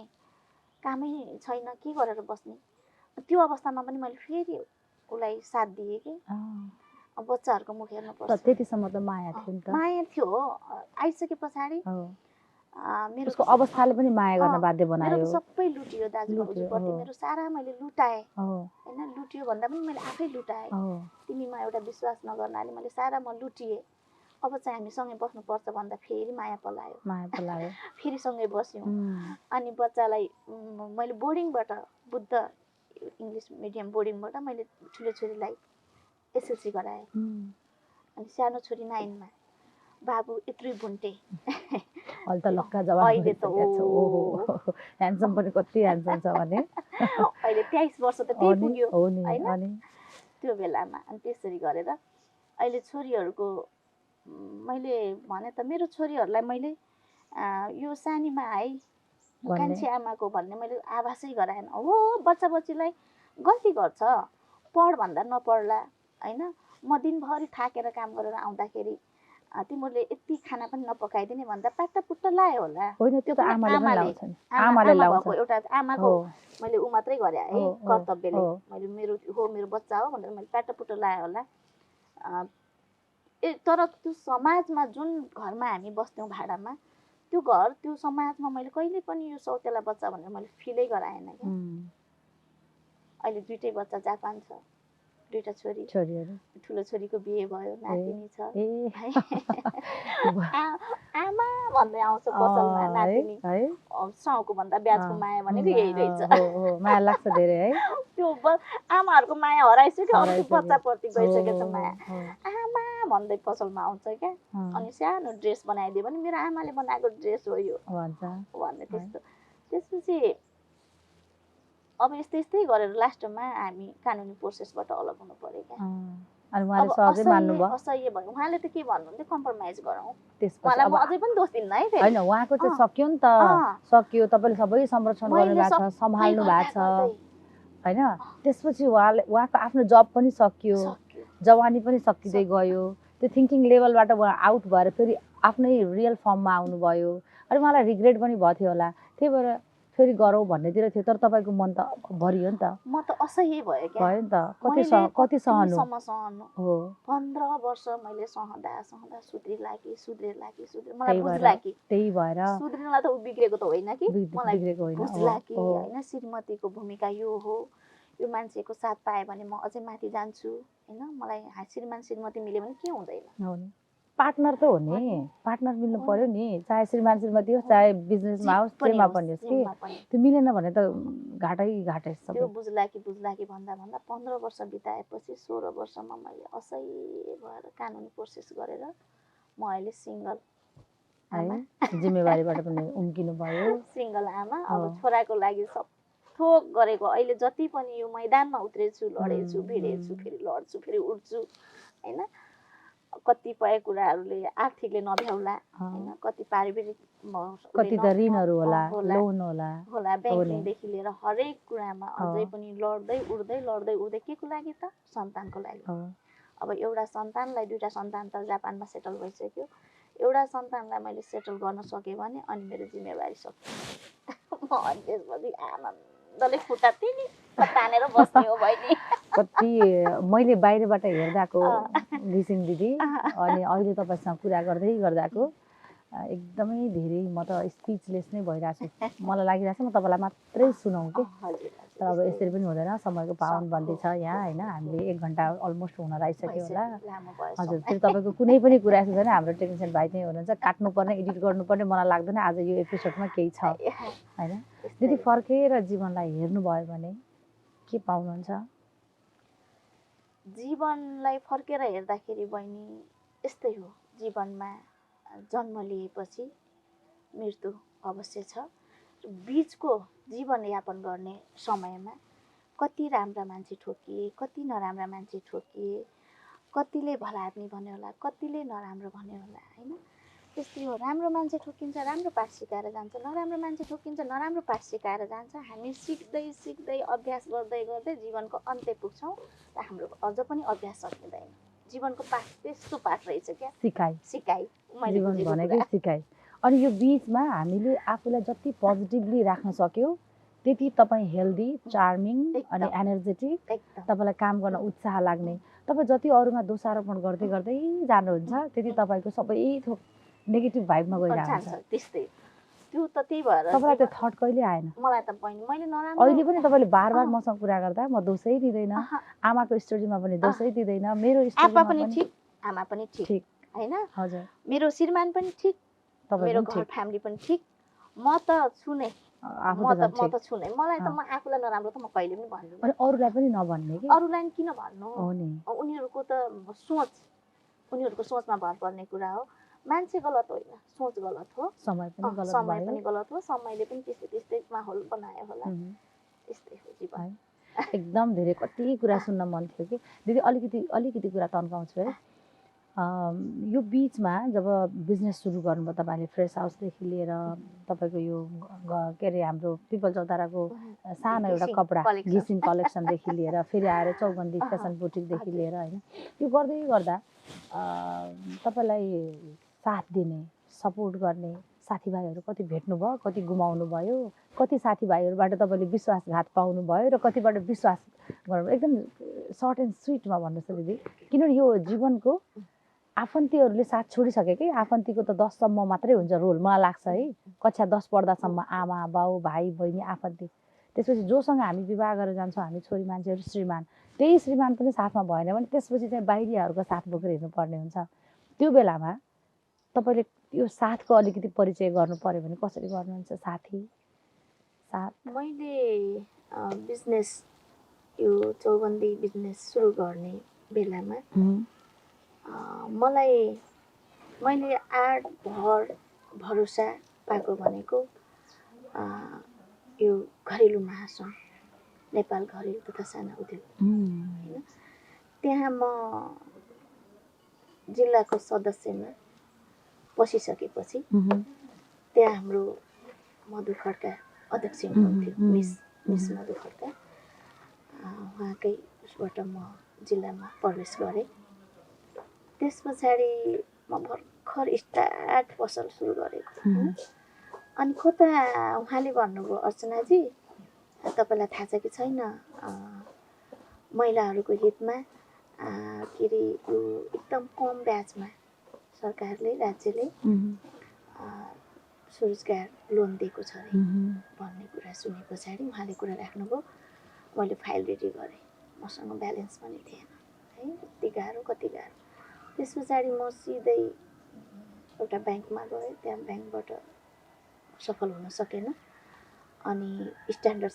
Speaker 1: कामै छैन, के गरेर बस्ने। त्यो अवस्थामा पनि मैले फेरि उसलाई साथ दिएँ कि अब बच्चाहरूको मुख हेर्नुपर्छ।
Speaker 2: त्यतिसम्म त माया थियो नि त।
Speaker 1: माया थियो, आइसके पछाडि
Speaker 2: मेरो उसको अवस्थाले पनि माया गर्न बाध्य बनायो।
Speaker 1: मेरो सबै लुटियो दाजुभाउजूप्रति, मेरो सारा मैले लुटाएँ होइन। लुटियो भन्दा पनि मैले आफै लुटाएँ। तिमीमा एउटा विश्वास नगर्नाले मैले सारा म लुटिएँ। अब चाहिँ हामी सँगै बस्नुपर्छ भन्दा फेरि माया पलायो। फेरि सँगै बस्यौँ। अनि बच्चालाई मैले बोर्डिङबाट, बुद्ध इङ्ग्लिस मिडियम बोर्डिङबाट मैले ठुलो छोरीलाई एसएलसी गराएँ। अनि सानो छोरी 9मा। बाबु यत्रै भुन्टे, अहिले त
Speaker 2: ह्यान्डसम पनि कति ह्यान्डसम छ भने
Speaker 1: अहिले 23 वर्ष त त्यही पुग्यो होइन त्यो बेलामा। अनि त्यसरी गरेर अहिले छोरीहरूको मैले भने त मेरो छोरीहरूलाई मैले यो सानीमा है कान्छी आमाको भन्ने मैले आभासै गराएन। हो बच्चा बच्चीलाई गल्ती गर्छ, पढ भन्दा नपढ्ला होइन। म दिनभरि थाकेर काम गरेर आउँदाखेरि तिमीहरूले यति खाना पनि नपकाइदिने भन्दा प्याट्टपुट्ट लायो होला।
Speaker 2: होइन त्यो त
Speaker 1: आमाले भएको एउटा आमाको मैले ऊ मात्रै गरेँ है कर्तव्यले। मैले मेरो बच्चा हो भनेर मैले प्याट्टपुट्ट लायो होला। तर त्यो समाजमा जुन घरमा हामी बस्थ्यौँ भाडामा, त्यो घर त्यो समाजमा मैले कहिले पनि यो सौतेला बच्चा भनेर मैले फिलै गराएन क्या। अहिले 2टै बच्चा जापान छ, 2टा छोरीहरू। ठुलो छोरीको बिहे भयो, नातिनी छ। आमा भन्दै आउँछ पसलमा नातिनी। साउको भन्दा ब्याजको माया भनेको यही रहेछ।
Speaker 2: माया लाग्छ धेरै है।
Speaker 1: त्यो आमाहरूको माया हराइसक्यो, अनि बच्चाप्रति गइसकेको छ माया। आमा भन्दै पसलमा आउँछ क्या। अनि सानो ड्रेस बनाइदियो भने मेरो आमाले बनाएको ड्रेस हो यो भन्ने त्यस्तो। त्यसपछि अब यस्तै गरेर लास्टमा हामी कानुनी प्रोसेसबाट अलग हुनु पर्यो क्या।
Speaker 2: अनि उहाँले सहजै मान्नुभयो?
Speaker 1: असह्य भयो। उहाँले त के भन्नुहुन्थ्यो, कम्प्रोमाइज गरौँ। उहाँलाई म अझै पनि दोष दिन्न है फेरि।
Speaker 2: होइन उहाँको चाहिँ सक्यो नि त, सक्यो। तपाईँले सबै संरक्षण गर्नुभएको छ, सम्हाल्नु भएको छ होइन। त्यसपछि उहाँको आफ्नो जब पनि सकियो, जवानी पनि सकिँदै गयो। त्यो थिङ्किङ लेभलबाट उहाँ आउट भएर फेरि आफ्नै रियल फर्ममा आउनुभयो। अनि उहाँलाई रिग्रेट पनि भयो थियो होला, त्यही भएर फेरि गरौँ भन्नेतिर थियो। तर तपाईँको मन त भरियो नि त।
Speaker 1: म त असह्य भयो क्या।
Speaker 2: भयो नि त। कति सहनु
Speaker 1: हो। 15 वर्ष मैले सहँदा सुध्रिला कि मलाई बुझ्ला कि
Speaker 2: त्यही भएर
Speaker 1: सुध्रिनलाई त ऊ बिग्रेको त होइन कि, मलाई बुझ्ला कि होइन श्रीमतीको भूमिका यो हो, यो मान्छेको साथ पाएँ भने म अझै माथि जान्छु होइन। मलाई श्रीमती मिल्यो भने के हुँदैन।
Speaker 2: पार्टनर त हो नि, पार्टनर मिल्नु पर्यो नि। चाहे श्रीमती होस्, चाहे बिजनेसमा होस्, जेमा पनि होस् कि त्यो मिलेन भने त घाटै सब।
Speaker 1: त्यो बुझ्ला कि भन्दा 15 वर्ष बिताएपछि 16 वर्षमा मैले असह्य भएर कानुनी प्रोसेस गरेर म अहिले सिङ्गल आमा,
Speaker 2: जिम्मेवारीबाट पनि उम्किनु भयो।
Speaker 1: सिङ्गल आमा। अब छोराको लागि सब थोक गरेको। अहिले जति पनि यो मैदानमा उत्रेछु, लडेछु, भिडेछु, फेरि लड्छु, फेरि उठ्छु होइन। कतिपय कुराहरूले आर्थिकले नभ्याउला होइन, कति पारिवारिक
Speaker 2: कति त ऋणहरू होला, लोन
Speaker 1: होला ब्याङ्किङदेखि लिएर हरेक कुरामा अझै पनि लड्दै उड्दै के को लागि त? सन्तानको लागि। अब एउटा सन्तानलाई, 2टा सन्तान त जापानमा सेटल भइसक्यो। एउटा सन्तानलाई मैले सेटल गर्न सकेँ भने अनि मेरो जिम्मेवारी सक्यो। म अनि त्यसपछि आनन्दले खुट्टा तानेर बस्ने हो बहिनी।
Speaker 2: कति मैले बाहिरबाट हेर्दाको घिसिङ दिदी अनि अहिले तपाईँसँग कुरा गर्दाको एकदमै धेरै म त स्पिचलेस नै भइरहेको छु। मलाई लागिरहेको छ म तपाईँलाई मात्रै सुनाउँ कि तर अब यसरी पनि हुँदैन, समयको पाबन्दी छ यहाँ होइन। हामीले 1 घन्टा अलमोस्ट हुन लागिसक्यो होला।
Speaker 1: लामो भयो
Speaker 2: हजुर,
Speaker 1: समय।
Speaker 2: फेरि तपाईँको कुनै पनि कुरा यस्तो छैन, हाम्रो टेक्निसियन भाइ चाहिँ हुनुहुन्छ, काट्नुपर्ने एडिट गर्नुपर्ने मलाई लाग्दैन आज यो एपिसोडमा केही छ होइन। दिदी फर्केर जीवनलाई हेर्नुभयो भने के पाउनुहुन्छ?
Speaker 1: जीवनलाई फर्केर हेर्दाखेरि बहिनी यस्तै हो, जीवनमा जन्म लिएपछि मृत्यु अवश्य छ। बिचको जीवनयापन गर्ने समयमा कति राम्रा मान्छे ठोकिए, कति नराम्रा मान्छे ठोकिए, कतिले भला आदमी भन्यो होला, कतिले नराम्रो भन्यो होला होइन। त्यस्तै हो, राम्रो मान्छे ठोकिन्छ राम्रो पाठ सिकाएर जान्छ, नराम्रो मान्छे ठोकिन्छ नराम्रो पाठ सिकाएर जान्छ। हामी सिक्दै सिक्दै अभ्यास गर्दै गर्दै जीवनको अन्त्य पुग्छौँ र हाम्रो अझ पनि अभ्यास सकिँदैन। जीवनको पाठ त्यस्तो पाठ रहेछ क्या, सिकाइ
Speaker 2: जीवन भनेकै सिकाइ। अनि यो बिचमा हामीले आफूलाई जति पोजिटिभली राख्न सक्यो त्यति तपाईँ हेल्दी, चार्मिङ अनि एनर्जेटिक, तपाईँलाई काम गर्न उत्साह लाग्ने। तपाईँ जति अरूमा दोषारोपण गर्दै गर्दै जानुहुन्छ त्यति तपाईँको सबै थोक नेगेटिभ भाइबमा गइरहेको छ।
Speaker 1: त्यस्तै त्यो त त्यही भएर
Speaker 2: तपाईँलाई त्यो थट कहिले आएन?
Speaker 1: मलाई त बहिनी मैले नराम्रो
Speaker 2: अहिले पनि तपाईँले बार मसँग कुरा गर्दा म दोषै दिँदैन, आमाको स्टोरीमा पनि दोषै दिँदैन, मेरो
Speaker 1: आप्पा पनि ठिक आमा पनि ठिक होइन।
Speaker 2: हजुर,
Speaker 1: मेरो श्रीमान पनि ठिक, मेरो घर फ्यामिली पनि ठिक, म त छु नै, म त छु नै। मलाई त म आफूलाई नराम्रो त म कहिले पनि भन्दिनँ।
Speaker 2: अनि अरूलाई पनि नभन्ने कि?
Speaker 1: अरूलाई किन भन्नु हो नि, उनीहरूको त सोच, उनीहरूको सोचमा भर पर्ने कुरा हो। मान्छे गलत होइन, सोच गलत हो, समय पनि गलत हो, समयले पनि त्यस्तै त्यस्तै माहौल बनायो होला। त्यस्तै हो जीवन।
Speaker 2: एकदम धेरै कति कुरा सुन्न मन थियो कि दिदी। अलिकति कुरा तन्काउँछु है। यो बिचमा जब बिजनेस सुरु गर्नुभयो तपाईँले, फ्रेस हाउसदेखि लिएर तपाईँको यो के अरे हाम्रो पिपल चौताराको सानो एउटा कपडा घिसिङ कलेक्सनदेखि लिएर फेरि आएर चौबन्दी फेसन बुटिकदेखि लिएर होइन, यो गर्दै गर्दा तपाईँलाई साथ दिने, सपोर्ट गर्ने साथीभाइहरू कति भेट्नुभयो, कति गुमाउनु भयो, कति साथीभाइहरूबाट तपाईँले विश्वासघात पाउनुभयो र कतिबाट विश्वास गर्नुभयो? एकदम सर्ट एन्ड स्विटमा भन्नुहोस् दिदी, किनभने यो जीवनको आफन्तीहरूले साथ छोडिसके कि। आफन्तीको त 10 सम्म मात्रै हुन्छ रोल, मलाई लाग्छ है। कक्षा 10 पढ्दासम्म आमा बाउ भाइ बहिनी आफन्ती, त्यसपछि जोसँग हामी विवाह गरेर जान्छौँ हामी छोरी मान्छेहरू, श्रीमान, त्यही श्रीमान पनि साथमा भएन भने त्यसपछि चाहिँ बाहिरीहरूको साथ बोकेर हिँड्नुपर्ने हुन्छ। त्यो बेलामा तपाईँले यो साथको अलिकति परिचय गर्नु पर्यो भने कसरी गर्नुहुन्छ? साथ
Speaker 1: मैले बिजनेस, यो चौबन्दी बिजनेस सुरु गर्ने बेलामा मैले आड भरोसा पाएको भनेको यो घरेलु महासङ्घ, नेपाल घरेलु तथा साना उद्योग होइन। त्यहाँ म जिल्लाको सदस्यमा पसिसकेपछि त्यहाँ हाम्रो मधु खड्का अध्यक्ष हुनुहुन्थ्यो, मिस मधु खड्का, उहाँकै उसबाट म जिल्लामा प्रवेश गरेँ। त्यस पछाडि म भर्खर स्टार्ट पसल सुरु गरेको होइन। अनि कता उहाँले भन्नुभयो, अर्चनाजी तपाईँलाई थाहा छ कि छैन, महिलाहरूको हितमा के अरे यो एकदम कम ब्याजमा सरकारले, राज्यले स्वरोजगार लोन दिएको छ अरे भन्ने कुरा सुने पछाडि उहाँले कुरा राख्नुभयो। मैले फाइल रेडी गरेँ, मसँग ब्यालेन्स पनि थिएन है, कति गाह्रो। त्यस पछाडि म सिधै एउटा ब्याङ्कमा गएँ, त्यहाँ ब्याङ्कबाट सफल हुन सकेन। अनि स्ट्यान्डर्ड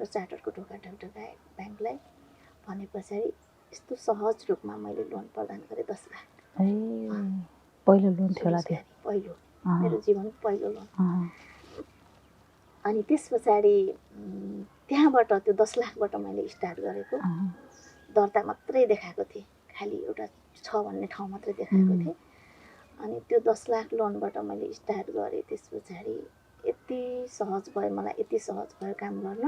Speaker 1: चार्टरको ढोका ढकढकाएँ ब्याङ्कलाई, भने पछाडि यस्तो सहज रूपमा मैले लोन प्रदान गरेँ 10 लाख।
Speaker 2: पहिलो लोन थियो होला त्यो?
Speaker 1: पहिलो, मेरो जीवनको पहिलो लोन। अनि त्यस पछाडि त्यहाँबाट त्यो 10 लाखबाट मैले स्टार्ट गरेको। दर्ता मात्रै देखाएको थिएँ, खालि एउटा 6 भन्ने ठाउँ मात्रै देखाएको थिएँ। अनि त्यो 10 लाख लोनबाट मैले स्टार्ट गरेँ। त्यस पछाडि यति सहज भयो, मलाई यति सहज भयो काम गर्न।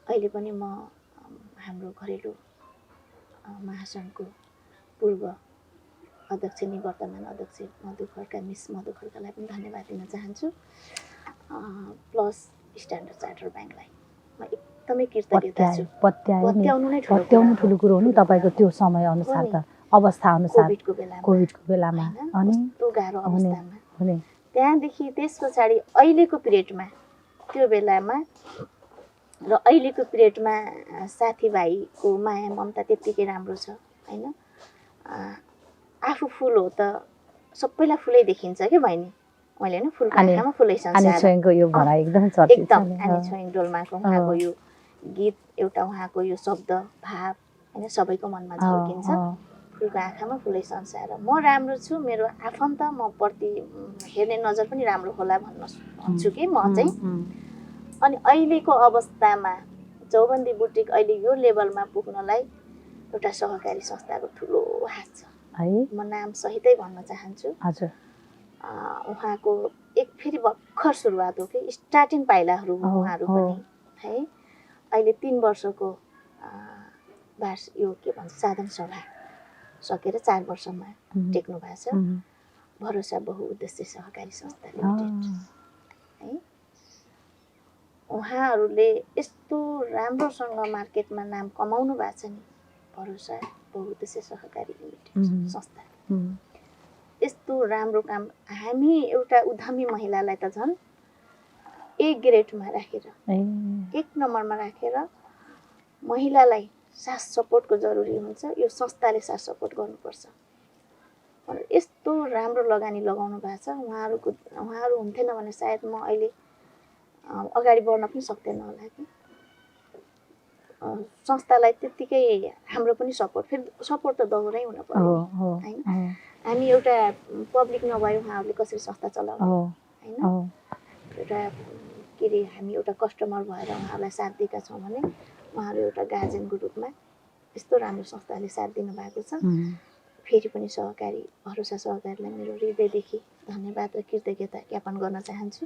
Speaker 1: अहिले पनि म हाम्रो घरेलु महासङ्घको पूर्व अध्यक्ष, निवर्तमान अध्यक्ष मधु खड्का, मिस मधु खड्कालाई पनि धन्यवाद दिन चाहन्छु, प्लस स्ट्यान्डर्ड चार्टर ब्याङ्कलाई म एकदमै कृतज्ञता छु।
Speaker 2: पत्याउनु ठुलो कुरो हो नि तपाईँको त्यो समय अनुसार त, अवस्था अनुसार, कोभिडको बेलामा अनि
Speaker 1: त्यो गाह्रो अवस्थामा। त्यहाँदेखि त्यस पछाडि अहिलेको पिरियडमा त्यो बेलामा र अहिलेको पिरियडमा साथीभाइको माया ममता त्यत्तिकै राम्रो छ होइन। आफू फुल हो त सबैलाई फुलै देखिन्छ क्या बहिनी। मैले होइन फुलको आँखामा फुलै संसार
Speaker 2: यो भनाइ एकदम चर्चित छ
Speaker 1: एकदम आनी छोइङ डोल्माको उहाँको यो गीत एउटा उहाँको यो शब्द भाव होइन सबैको मनमा झल्किन्छ। फुलको आँखामा फुलै संसार। म राम्रो छु, मेरो आफन्त म प्रति हेर्ने नजर पनि राम्रो होला भन्छु कि म चाहिँ। अनि अहिलेको अवस्थामा चौबन्दी बुटिक अहिले यो लेभलमा पुग्नलाई एउटा सहकारी संस्थाको ठुलो हात छ है। म नाम सहितै भन्न चाहन्छु।
Speaker 2: हजुर।
Speaker 1: उहाँको एक फेरि भर्खर सुरुवात हो कि स्टार्टिङ पाइलाहरू हो उहाँहरू पनि है। अहिले 3 वर्षको यो के भन्छ साधन सभा सकेर 4 वर्षमा टेक्नु भएको छ। भरोसा बहुउद्देश्य सहकारी संस्था लिमिटेड है। उहाँहरूले यस्तो राम्रोसँग मार्केटमा नाम कमाउनु भएको छ नि, भरोसा बहुउद्देश्य सहकारी लिमिटेड संस्था। यस्तो राम्रो काम हामी एउटा उद्यमी महिलालाई त झन् A ग्रेडमा राखेर 1 नम्बरमा राखेर महिलालाई साथ सपोर्टको जरुरी हुन्छ। यो संस्थाले साथ सपोर्ट गर्नुपर्छ। यस्तो राम्रो लगानी लगाउनु भएको छ। उहाँहरू हुन्थेन भने सायद म अहिले अगाडि बढ्न पनि सक्दैन होला कि। संस्थालाई त्यत्तिकै हाम्रो पनि सपोर्ट, फेरि सपोर्ट त दोहोरै हुन पर्यो हैन। हामी एउटा पब्लिक नभए उहाँहरूले कसरी संस्था चलाउने हैन। एउटा के अरे हामी एउटा कस्टमर भएर उहाँहरूलाई साथ दिएका छौँ भने उहाँहरू एउटा गार्जेनको रूपमा यस्तो राम्रो संस्थाले साथ दिनुभएको छ। फेरि पनि सहकारी भरोसा सहकारीलाई मेरो हृदयदेखि धन्यवाद र कृतज्ञता ज्ञापन गर्न चाहन्छु।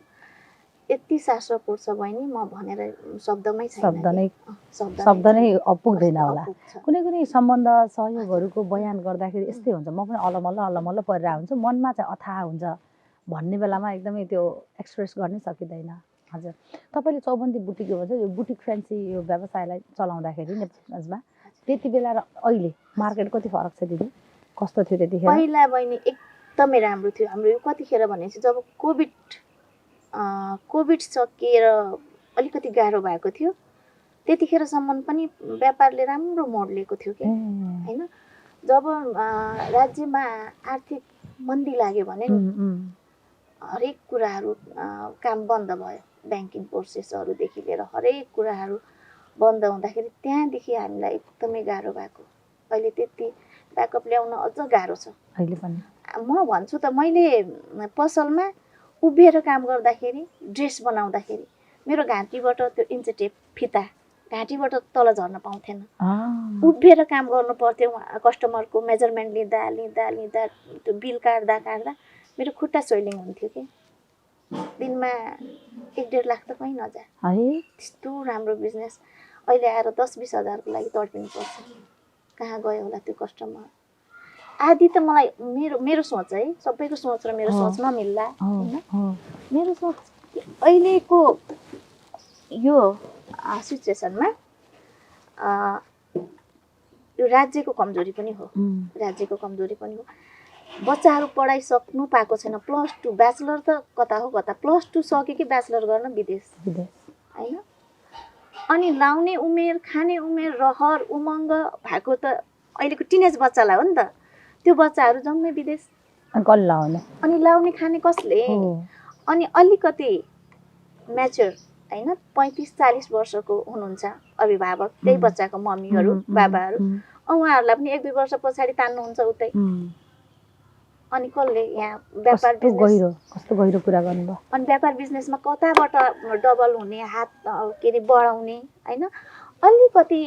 Speaker 1: यति साथ सपोर्ट छ बहिनी, म भनेर शब्दमै छैन,
Speaker 2: शब्द नै अपुग्दैन होला। कुनै कुनै सम्बन्ध सहयोगहरूको बयान गर्दाखेरि यस्तै हुन्छ, म पनि अलमल्ल परिरहेको हुन्छु, मनमा चाहिँ अथाह हुन्छ भन्ने बेलामा एकदमै त्यो एक्सप्रेस गर्नै सकिँदैन। हजुर, तपाईँले चौबन्दी बुटिक भन्छ यो बुटिक फ्यान्सी यो व्यवसायलाई चलाउँदाखेरि नेपालमा त्यति बेला र अहिले मार्केट कति फरक छ दिदी? कस्तो थियो त्यतिखेर?
Speaker 1: पहिला बहिनी एकदमै राम्रो थियो हाम्रो। यो कतिखेर भनेपछि जब कोभिड सकिएर अलिकति गाह्रो भएको थियो त्यतिखेरसम्म पनि व्यापारले राम्रो मोड लिएको थियो कि हैन। जब राज्यमा आर्थिक मन्दी लाग्यो भने हरेक कुराहरू काम बन्द भयो। ब्याङ्किङ प्रोसेसहरूदेखि लिएर हरेक कुराहरू बन्द हुँदाखेरि त्यहाँदेखि हामीलाई एकदमै गाह्रो भएको। अहिले त्यति ब्याकअप ल्याउन अझ गाह्रो छ
Speaker 2: अहिले पनि।
Speaker 1: म भन्छु त मैले पसलमा उभिएर काम गर्दाखेरि ड्रेस बनाउँदाखेरि मेरो घाँटीबाट त्यो इन्चेटेप फिता घाँटीबाट तल झर्न पाउँथेन। उभिएर काम गर्नु पर्थ्यो। कस्टमरको मेजरमेन्ट लिँदा त्यो बिल काट्दा मेरो खुट्टा सोइलिङ हुन्थ्यो कि दिनमा 1-1.5 लाख त कहीँ नजा है। त्यस्तो राम्रो बिजनेस अहिले आएर 10-20 हजारको लागि तडपिनु पर्छ। कहाँ गयो होला त्यो कस्टमर? आदि त मलाई मेरो सोच है, सबैको सोच र मेरो सोच नमिल्ला हैन। मेरो सोच अहिलेको यो सिचुएसनमा यो राज्यको कमजोरी पनि हो। राज्यको कमजोरी पनि हो। बच्चाहरू पढाइसक्नु पाएको छैन। +2 ब्याचलर त कता हो कता, +2 सके कि ब्याचलर गर्न विदेश हैन। अनि लाउने उमेर, खाने उमेर, रहर उमङ्ग भएको त अहिलेको टिनेज बच्चालाई हो नि त। त्यो बच्चाहरू जम्मै विदेश। अनि लाउने खाने कसले? अनि अलिकति म्याच्योर हैन 35-40 वर्षको हुनुहुन्छ अभिभावक, त्यही बच्चाको मम्मीहरू बाबाहरू, उहाँहरूलाई पनि 1-2 वर्ष पछाडि तान्नुहुन्छ उतै। अनि कसले यहाँ व्यापार बिजनेस
Speaker 2: कस्तो गहिरो कुरा गर्नुभयो।
Speaker 1: अनि व्यापार बिजनेसमा कताबाट डबल हुने, हात के अरे बढाउने हैन। अलिकति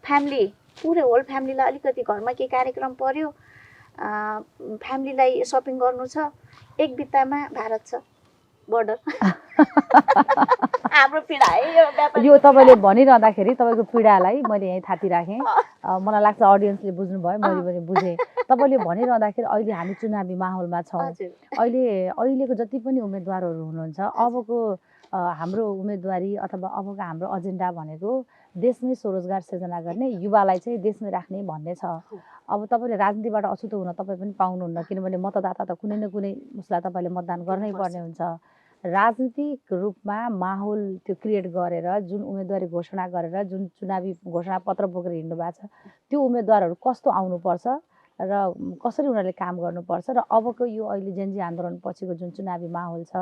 Speaker 1: फ्यामिली पुरै होल फ्यामिलीलाई अलिकति घरमा के कार्यक्रम पर्यो, फ्यामिलीलाई सपिङ गर्नु छ, एक बित्तामा भारत छ बोर्डर। हाम्रो पीडा है यो व्यापार।
Speaker 2: यो तपाईँले भनिरहँदाखेरि तपाईँको पीडालाई मैले यहीँ थाती राखेँ। मलाई लाग्छ अडियन्सले बुझ्नुभयो, मैले पनि बुझेँ। तपाईँले भनिरहँदाखेरि अहिले हामी चुनावी माहौलमा छौँ। अहिलेको जति पनि उम्मेदवारहरू हुनुहुन्छ, अबको हाम्रो उम्मेदवारी अथवा अबको हाम्रो एजेन्डा भनेको देशमै स्वरोजगार सिर्जना गर्ने, युवालाई चाहिँ देशमै राख्ने भन्ने छ। अब तपाईँले राजनीतिबाट अछुतो हुन तपाईँ पनि पाउनुहुन्न, किनभने मतदाता त कुनै न कुनै उसलाई तपाईँले मतदान गर्नै पर्ने हुन्छ। राजनीतिक रूपमा माहौल त्यो क्रिएट गरेर जुन उम्मेदवारी घोषणा गरेर जुन चुनावी घोषणापत्र बोकेर हिँड्नु भएको छ त्यो उम्मेदवारहरू कस्तो आउनुपर्छ र कसरी उनीहरूले काम गर्नुपर्छ र अबको यो अहिले जेनजी आन्दोलन पछिको जुन चुनावी माहौल छ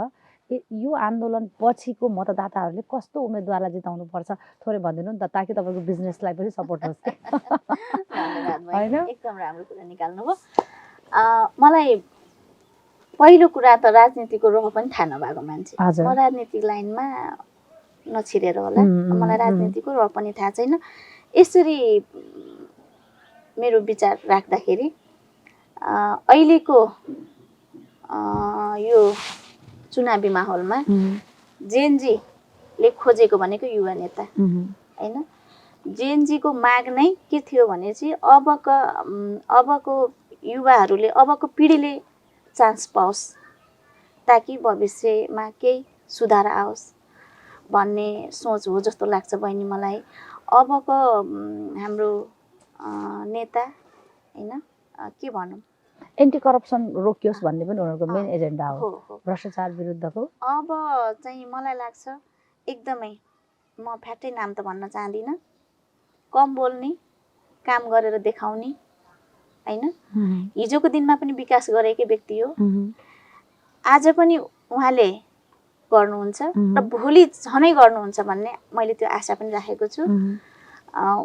Speaker 2: यो आन्दोलन पछिको मतदाताहरूले कस्तो उम्मेदवारलाई जिताउनुपर्छ थोरै भनिदिनु नि त ताकि तपाईँको बिजनेसलाई पनि सपोर्ट होस्
Speaker 1: होइन एकदम राम्रो कुरा निकाल्नु भयो मलाई पहिलो कुरा त राजनीतिको रह पनि थाहा नभएको मान्छे म राजनीतिक लाइनमा नछिरेर होला मलाई राजनीतिको रह पनि थाहा छैन यसरी मेरो विचार राख्दाखेरि अहिलेको यो चुनावी माहौलमा जेनजीले खोजेको भनेको युवा नेता होइन जेनजीको माग नै के थियो भने चाहिँ अबको युवाहरूले अबको पिँढीले चान्स पाओस् ताकि भविष्यमा केही सुधार आओस् भन्ने सोच हो जस्तो लाग्छ बहिनी मलाई अबको हाम्रो नेता होइन के भनौँ
Speaker 2: एन्टी करप्सन रोकियोस् भन्ने पनि उनीहरूको मेन एजेन्डा हो भ्रष्टाचार विरुद्धको
Speaker 1: अब चाहिँ मलाई लाग्छ एकदमै म फ्याट्टै नाम त भन्न चाहदिनँ कम बोल्ने काम गरेर देखाउने होइन हिजोको दिनमा पनि विकास गरेकै व्यक्ति हो आज पनि उहाँले गर्नुहुन्छ र भोलि झनै गर्नुहुन्छ भन्ने मैले त्यो आशा पनि राखेको छु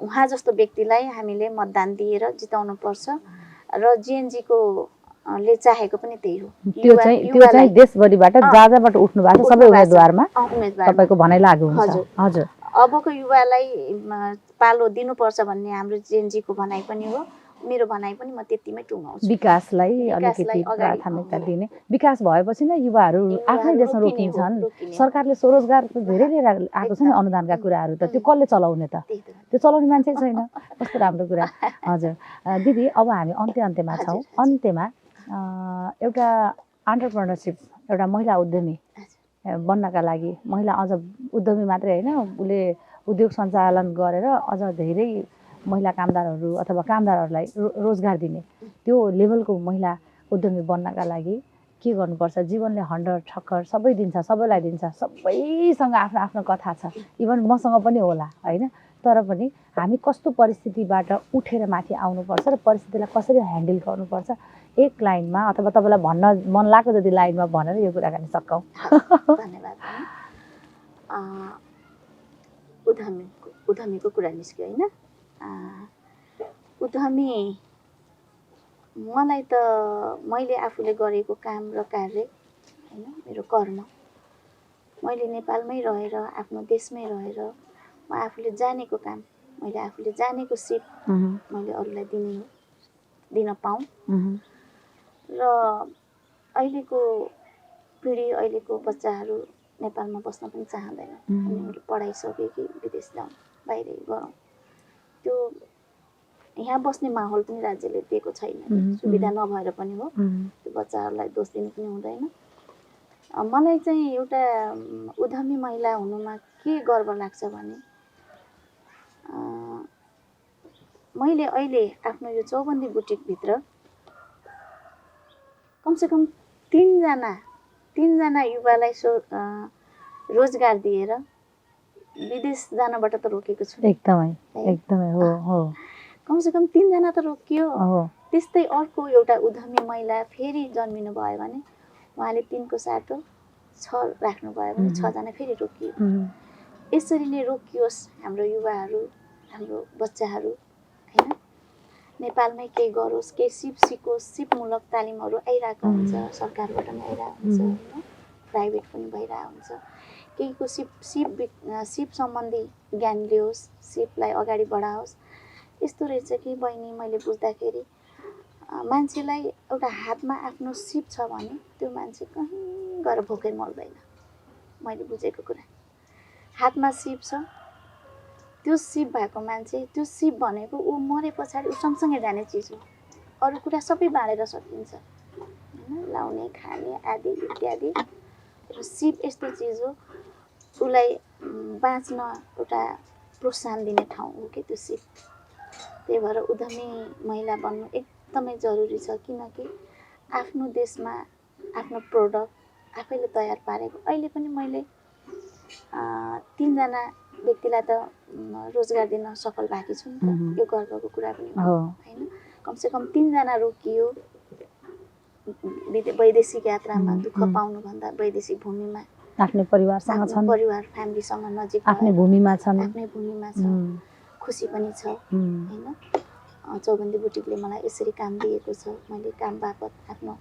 Speaker 1: उहाँ जस्तो व्यक्तिलाई हामीले मतदान दिएर जिताउनु पर्छ र जेएनजीको ले चाहेको पनि त्यही हो
Speaker 2: त्यो चाहिँ देशभरिबाट जहाँबाट उठ्नु भएको सबै उम्मेदवारमा तपाईको भनाइ लागु हुन्छ हजुर
Speaker 1: अबको युवालाई पालो दिनुपर्छ भन्ने हाम्रो जेएनजीको भनाइ पनि हो मेरो भनाइ पनि म त्यतिमै टुङ्गाउँछु
Speaker 2: विकासलाई अलिकति प्राथमिकता दिने विकास भएपछि नै युवाहरू आफ्नै देशमा रोकिन्छन् सरकारले स्वरोजगार धेरै लिएर आएको छ नि अनुदानका कुराहरू त त्यो कसले चलाउने त त्यो चलाउने मान्छे छैन कस्तो राम्रो कुरा हजुर दिदी अब हामी अन्त्यमा छौँ अन्त्यमा एउटा एन्टरप्रेन्योरशिप एउटा महिला उद्यमी बन्नका लागि महिला अझ उद्यमी मात्रै होइन उसले उद्योग सञ्चालन गरेर अझ धेरै महिला कामदारहरू अथवा कामदारहरूलाई रोजगार दिने त्यो लेभलको महिला उद्यमी बन्नका लागि के गर्नुपर्छ जीवनले हन्डर ठक्कर सबै दिन्छ सबैलाई दिन्छ सबैसँग आफ्नो आफ्नो कथा छ इभन मसँग पनि होला होइन तर पनि हामी कस्तो परिस्थितिबाट उठेर माथि आउनुपर्छ र परिस्थितिलाई कसरी ह्यान्डल गर्नुपर्छ एक लाइनमा अथवा तपाईँलाई भन्न मन लाग्यो जति लाइनमा भनेर यो कुराकानी सकाउँ
Speaker 1: धन्यवाद उद्यमीको कुरा निस्क्यो होइन उद्यमी मलाई त मैले आफूले गरेको काम र कार्य होइन मेरो कर्म मैले नेपालमै रहेर आफ्नो देशमै रहेर म आफूले जानेको काम मैले आफूले जानेको सिप मैले अरूलाई दिन पाऊँ र अहिलेको पिँढी अहिलेको बच्चाहरू नेपालमा बस्न पनि चाहँदैन उनीहरू पढाइसक्यो कि विदेश जाउँ बाहिरै गरौँ त्यो यहाँ बस्ने माहौल पनि राज्यले दिएको छैन सुविधा नभएर पनि हो त्यो बच्चाहरूलाई दोष दिनु पनि हुँदैन मलाई चाहिँ एउटा उद्यमी महिला हुनुमा के गर्व लाग्छ भने मैले अहिले आफ्नो यो चौबन्दी बुटिकभित्र कमसेकम तीनजना युवालाई रोजगार दिएर विदेश जानबाट त रोकेको छु
Speaker 2: एकदमै हो
Speaker 1: कमसेकम 3 जना त रोकियो त्यस्तै अर्को एउटा उद्यमी महिला फेरि जन्मिनु भयो भने उहाँले 3 को साटो 6 राख्नु भयो भने 6 जना फेरि रोकियो यसरी नै रोकियोस् हाम्रो युवाहरू हाम्रो बच्चाहरू हैन नेपालमै केही गरोस् केही सिकोस् सिपमूलक तालिमहरू आइरहेको हुन्छ सरकारबाट पनि आइरहेको हुन्छ प्राइभेट पनि भइरहेको हुन्छ केहीको सिप सम्बन्धी ज्ञान लियोस् सिपलाई अगाडि बढाओस् यस्तो रहेछ कि बहिनी मैले बुझ्दाखेरि मान्छेलाई एउटा हातमा आफ्नो सिप छ भने त्यो मान्छे कहीँ गएर भोकै मर्दैन मैले बुझेको कुरा हातमा सिप छ त्यो सिप भएको मान्छे त्यो सिप भनेको ऊ मरे पछाडि ऊ सँगसँगै जाने चिज हो अरू कुरा सबै बाँडेर सकिन्छ हैन लाउने खाने आदि इत्यादि र सिप यस्तो चिज हो उसलाई बाँच्न एउटा प्रोत्साहन दिने ठाउँ हो कि त्यो सिप त्यही भएर उद्यमी महिला बन्नु एकदमै जरुरी छ किनकि आफ्नो देशमा आफ्नो प्रोडक्ट आफैले तयार पारेको। अहिले पनि मैले 3 जना व्यक्तिलाई त रोजगार दिन सफल भएकी छु नि त। यो गर्वको कुरा पनि हो हैन। कमसेकम 3 जना रोकियो वैदेशिक यात्रामा दुःख पाउनुभन्दा वैदेशिक भूमिमा
Speaker 2: आफ्नै परिवारसँग छन्,
Speaker 1: परिवार फ्यामिलीसँग नजिक
Speaker 2: आफ्नै भूमिमा छन्,
Speaker 1: आफ्नै भूमिमा छ, खुसी पनि छ हैन। चौबन्दी बुटिकले मलाई यसरी काम दिएको छ, मैले काम बापत आफ्नो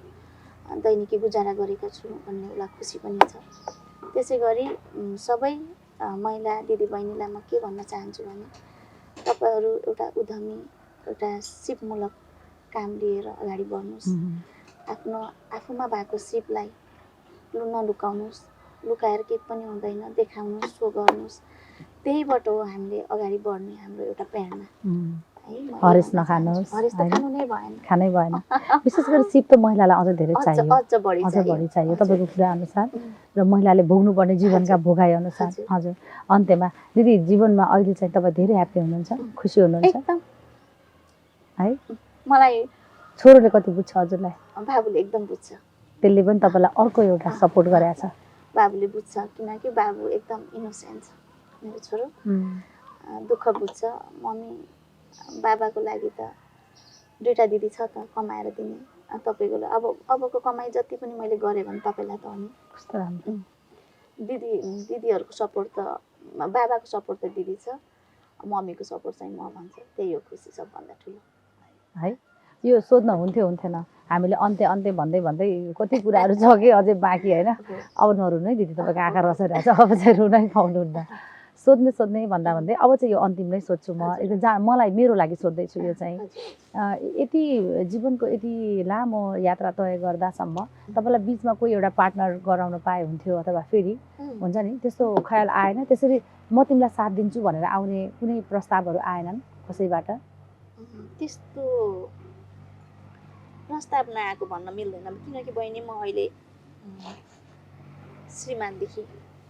Speaker 1: दैनिकी गुजारा गरेको छु भन्ने एउटा खुसी पनि छ। त्यसै गरी सबै महिला दिदीबहिनीलाई म के भन्न चाहन्छु भने तपाईहरू एउटा उद्यमी, एउटा सिपमूलक काम लिएर अगाडि बढ्नुहोस्। आफूमा भएको सिपलाई नलुकाउनुहोस्, लुकाएर केही पनि हुँदैन, देखाउनुहोस्, सो गर्नुहोस्। त्यहीबाट हो हामीले अगाडि बढ्ने हाम्रो एउटा प्रेरणा।
Speaker 2: हरेस नखानुहोस्,
Speaker 1: हरेस त खानु नै भएन,
Speaker 2: खानै भएन। विशेष गरी सिप त महिलालाई अझ धेरै चाहियो,
Speaker 1: अझ बढी
Speaker 2: चाहियो तपाईँको कुरा अनुसार र महिलाले भोग्नुपर्ने जीवनका भोगाइ अनुसार। हजुर, अन्त्यमा दिदी जीवनमा अहिले चाहिँ तपाईँ धेरै ह्याप्पी हुनुहुन्छ, खुसी हुनुहुन्छ
Speaker 1: एकदम
Speaker 2: है?
Speaker 1: मलाई
Speaker 2: छोरोले कति बुझ्छ हजुरलाई?
Speaker 1: बाबुले एकदम बुझ्छ।
Speaker 2: त्यसले पनि तपाईँलाई अर्को एउटा सपोर्ट गरेको छ।
Speaker 1: बाबुले बुझ्छ, किनकि बाबु एकदम इनोसेन्ट छ मेरो छोरो। दुःख बुझ्छ। मम्मी बाबाको लागि त 2टा दिदी छ त कमाएर दिने, तपाईँको अबको कमाइ जति पनि मैले गरेँ भने तपाईँलाई त हो नि।
Speaker 2: कस्तो राम्रो।
Speaker 1: दिदीहरूको सपोर्ट त, बाबाको सपोर्ट त दिदी छ, मम्मीको सपोर्ट चाहिँ म भन्छ। त्यही हो खुसी सबभन्दा ठुलो
Speaker 2: है। यो सोध्न हुन्थेन, हामीले अन्त्य भन्दै भन्दै कति कुराहरू छ कि अझै बाँकी होइन। अब नरुनु है दिदी, तपाईँको आँखा रसिरहेको छ, अब चाहिँ रुनै पाउनुहुन्न। सोध्ने भन्दै अब चाहिँ यो अन्तिम नै सोध्छु म। एकदम मलाई मेरो लागि सोध्दैछु यो चाहिँ, यति जीवनको यति लामो यात्रा तय गर्दासम्म तपाईँलाई बिचमा कोही एउटा पार्टनर गराउन पाए हुन्थ्यो, अथवा फेरि हुन्छ नि त्यस्तो ख्याल आएन? त्यसरी म तिमीलाई साथ दिन्छु भनेर आउने कुनै प्रस्तावहरू आएनन् कसैबाट?
Speaker 1: त्यस्तो प्रस्ताव नआएको भन्न मिल्दैन, किनकि बहिनी म अहिले श्रीमानदेखि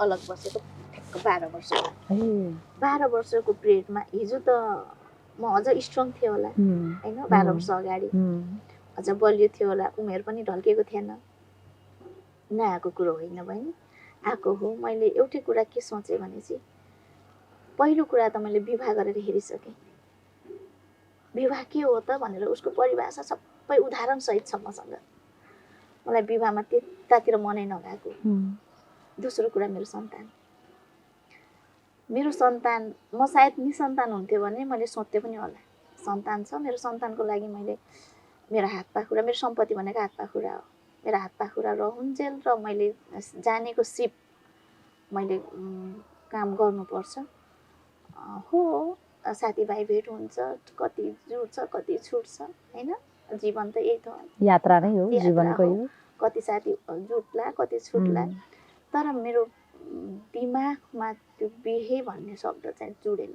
Speaker 1: अलग बसेको ठ्याक्क 12 वर्ष भयो। 12 वर्षको पिरियडमा हिजो त म अझ स्ट्रङ थिएँ होला हैन, 12 वर्ष अगाडि अझ बलियो थियो होला, उमेर पनि ढल्केको थिएन। नआएको कुरो होइन बहिनी, आएको हो। मैले एउटै कुरा के सोचेँ भने चाहिँ पहिलो कुरा त मैले विवाह गरेर हेरिसकेँ। विवाह के हो त भनेर उसको परिभाषा सबै उदाहरण सहित छ मसँग। मलाई विवाहमा त्यतातिर मनै नगएको। दोस्रो कुरा मेरो सन्तान। म सायद निसन्तान हुन्थ्यो भने मैले सोध्थेँ पनि होला। सन्तान छ, मेरो सन्तानको लागि मैले मेरो हातपाखुरा, मेरो सम्पत्ति भनेको हातपाखुरा हो। मेरो हातपाखुरा रहन्जेल र मैले जानेको सिप मैले काम गर्नुपर्छ। हो साथीभाइ भेट हुन्छ, कति जुट्छ कति छुट्छ हैन। जीवन त यही त हो,
Speaker 2: यात्रा नै हो जीवनको यो।
Speaker 1: कति साथी जुट्ला कति छुट्ला, तर मेरो दिमागमा त्यो बिहे भन्ने शब्द चाहिँ जुडेन,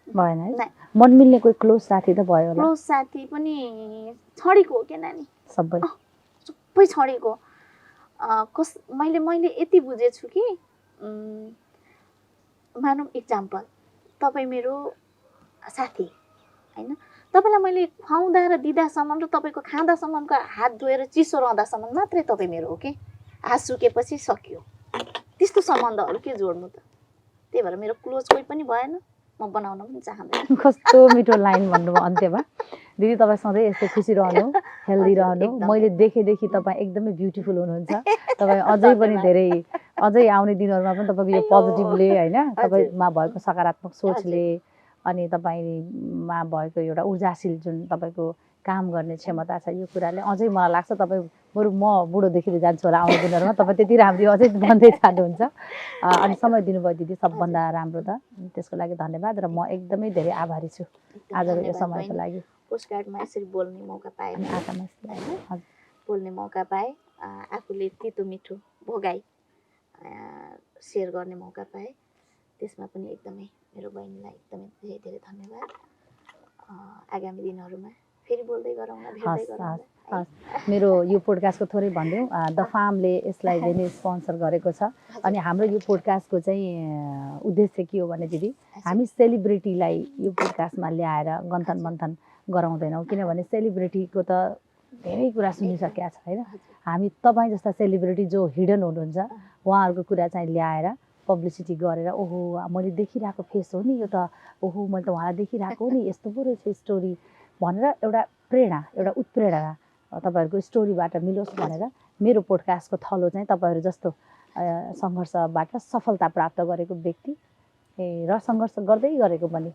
Speaker 2: भएन है। मन मिल्ने कोही क्लोज साथी त भयो होला?
Speaker 1: क्लोज साथी पनि छडेको हो के नानी, सबै छडेको। मैले यति बुझेछु कि मानौँ इक्जाम्पल, तपाईँ मेरो साथी हैन, तपाईँलाई मैले खुवाउँदा र दिँदासम्म र तपाईँको खाँदासम्मको हात धोएर चिसो रहँदासम्म मात्रै तपाईँ मेरो हो कि। हात सुकेपछि सकियो। त्यस्तो सम्बन्धहरू के जोड्नु त? त्यही भएर मेरो क्लोज कोही पनि भएन, म बनाउन पनि चाहन्दैन।
Speaker 2: कस्तो मिठो लाइन भन्नुभयो अन्त्यमा। दिदी तपाईँ सधैँ यस्तो खुसी रहनु, हेल्दी रहनु। मैले देखेदेखि तपाईँ एकदमै ब्युटिफुल हुनुहुन्छ। तपाईँ अझै आउने दिनहरूमा पनि तपाईँको यो पोजिटिभले होइन, तपाईँमा भएको सकारात्मक सोचले अनि तपाईँमा भएको एउटा ऊर्जाशील जुन तपाईँको काम गर्ने क्षमता छ, यो कुराले अझै मलाई लाग्छ तपाईँ बरु म बुढो देखिँदै जान्छु होला आउने दिनहरूमा। तपाईँ त्यति राम्रो अझै बन्दै जानुहुन्छ। अनि समय दिनुभयो दिदी, सबभन्दा राम्रो त त्यसको लागि धन्यवाद। र म एकदमै धेरै आभारी छु आजको यो समयको लागि।
Speaker 1: पोस्टकार्डमा यसरी बोल्ने मौका पाएँ, बोल्ने मौका पाएँ, आफूले तितो मिठो भोगाई सेयर गर्ने मौका पाएँ, त्यसमा पनि एकदमै मेरो बहिनीलाई एकदमै धेरै धेरै धन्यवाद। आगामी दिनहरूमा फेरि बोल्दै गरौँला, भेट्दै गरौँला।
Speaker 2: मेरो यो पोडकास्टको थोरै भनिदिउँ, द फार्मले यसलाई पनि स्पोन्सर गरेको छ। अनि हाम्रो यो पोडकास्टको चाहिँ उद्देश्य के हो भने दिदी, हामी सेलिब्रिटीलाई यो पोडकास्टमा ल्याएर गन्थन मन्थन गराउँदैनौँ, किनभने सेलिब्रिटीको त धेरै कुरा सुनिसकेका छ होइन। हामी तपाईँ जस्ता सेलिब्रिटी जो हिडन हुनुहुन्छ उहाँहरूको कुरा चाहिँ ल्याएर पब्लिसिटी गरेर ओहो मैले देखिरहेको फेस हो नि यो त, ओहो मैले त उहाँलाई देखिरहेको हो नि, यस्तो पो रहेछ स्टोरी भनेर एउटा प्रेरणा, एउटा उत्प्रेरणा तपाईँहरूको स्टोरीबाट मिलोस् भनेर मेरो पोडकास्टको थलो चाहिँ तपाईँहरू जस्तो सङ्घर्षबाट सफलता प्राप्त गरेको व्यक्ति र सङ्घर्ष गर्दै गरेको पनि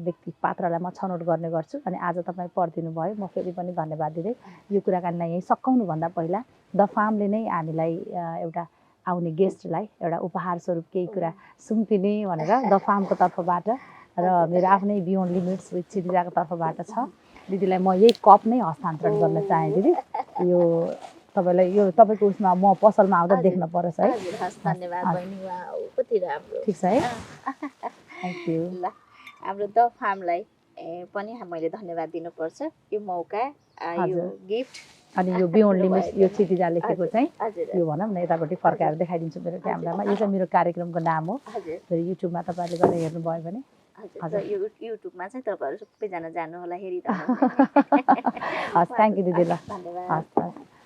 Speaker 2: व्यक्ति पात्रलाई म छनौट गर्ने गर्छु। अनि आज तपाईँ पर्दिनु भयो, म फेरि पनि धन्यवाद दिँदै यो कुराकानीलाई यहीँ सकाउनुभन्दा पहिला द फार्मले नै हामीलाई एउटा आउने गेस्टलाई एउटा उपहार स्वरूप केही कुरा सुम्पिने भनेर द फार्मको तर्फबाट र मेरो आफ्नै बियोन्ड लिमिट्स विथ चिदिराको तर्फबाट छ। दिदीलाई म यही कप नै हस्तान्तरण गर्न चाहेँ दिदी। यो तपाईँलाई यो तपाईँको उसमा म पसलमा आउँदा देख्न परोस् है।
Speaker 1: धन्यवाद बहिनी, कति राम्रो,
Speaker 2: ठिक छ है, थ्याङ्क यू।
Speaker 1: ल हाम्रो द फार्मलाई पनि मैले धन्यवाद दिनुपर्छ यो मौका, यो गिफ्ट।
Speaker 2: अनि यो बियोन्ड लिमिट्स यो क्षितिजा लेखेको चाहिँ
Speaker 1: हजुर
Speaker 2: यो भनौँ न यतापट्टि फर्काएर देखाइदिन्छु मेरो क्यामेरामा। यो चाहिँ मेरो कार्यक्रमको नाम हो।
Speaker 1: हजुर
Speaker 2: फेरि युट्युबमा तपाईँले गएर हेर्नुभयो भने
Speaker 1: हजुर यो युट्युबमा चाहिँ तपाईँहरू सबैजना जानु होला हेरिरहनु।
Speaker 2: हस्, थ्याङ्क यू दिदी। ल
Speaker 1: धन्यवाद।
Speaker 2: हस् हस्।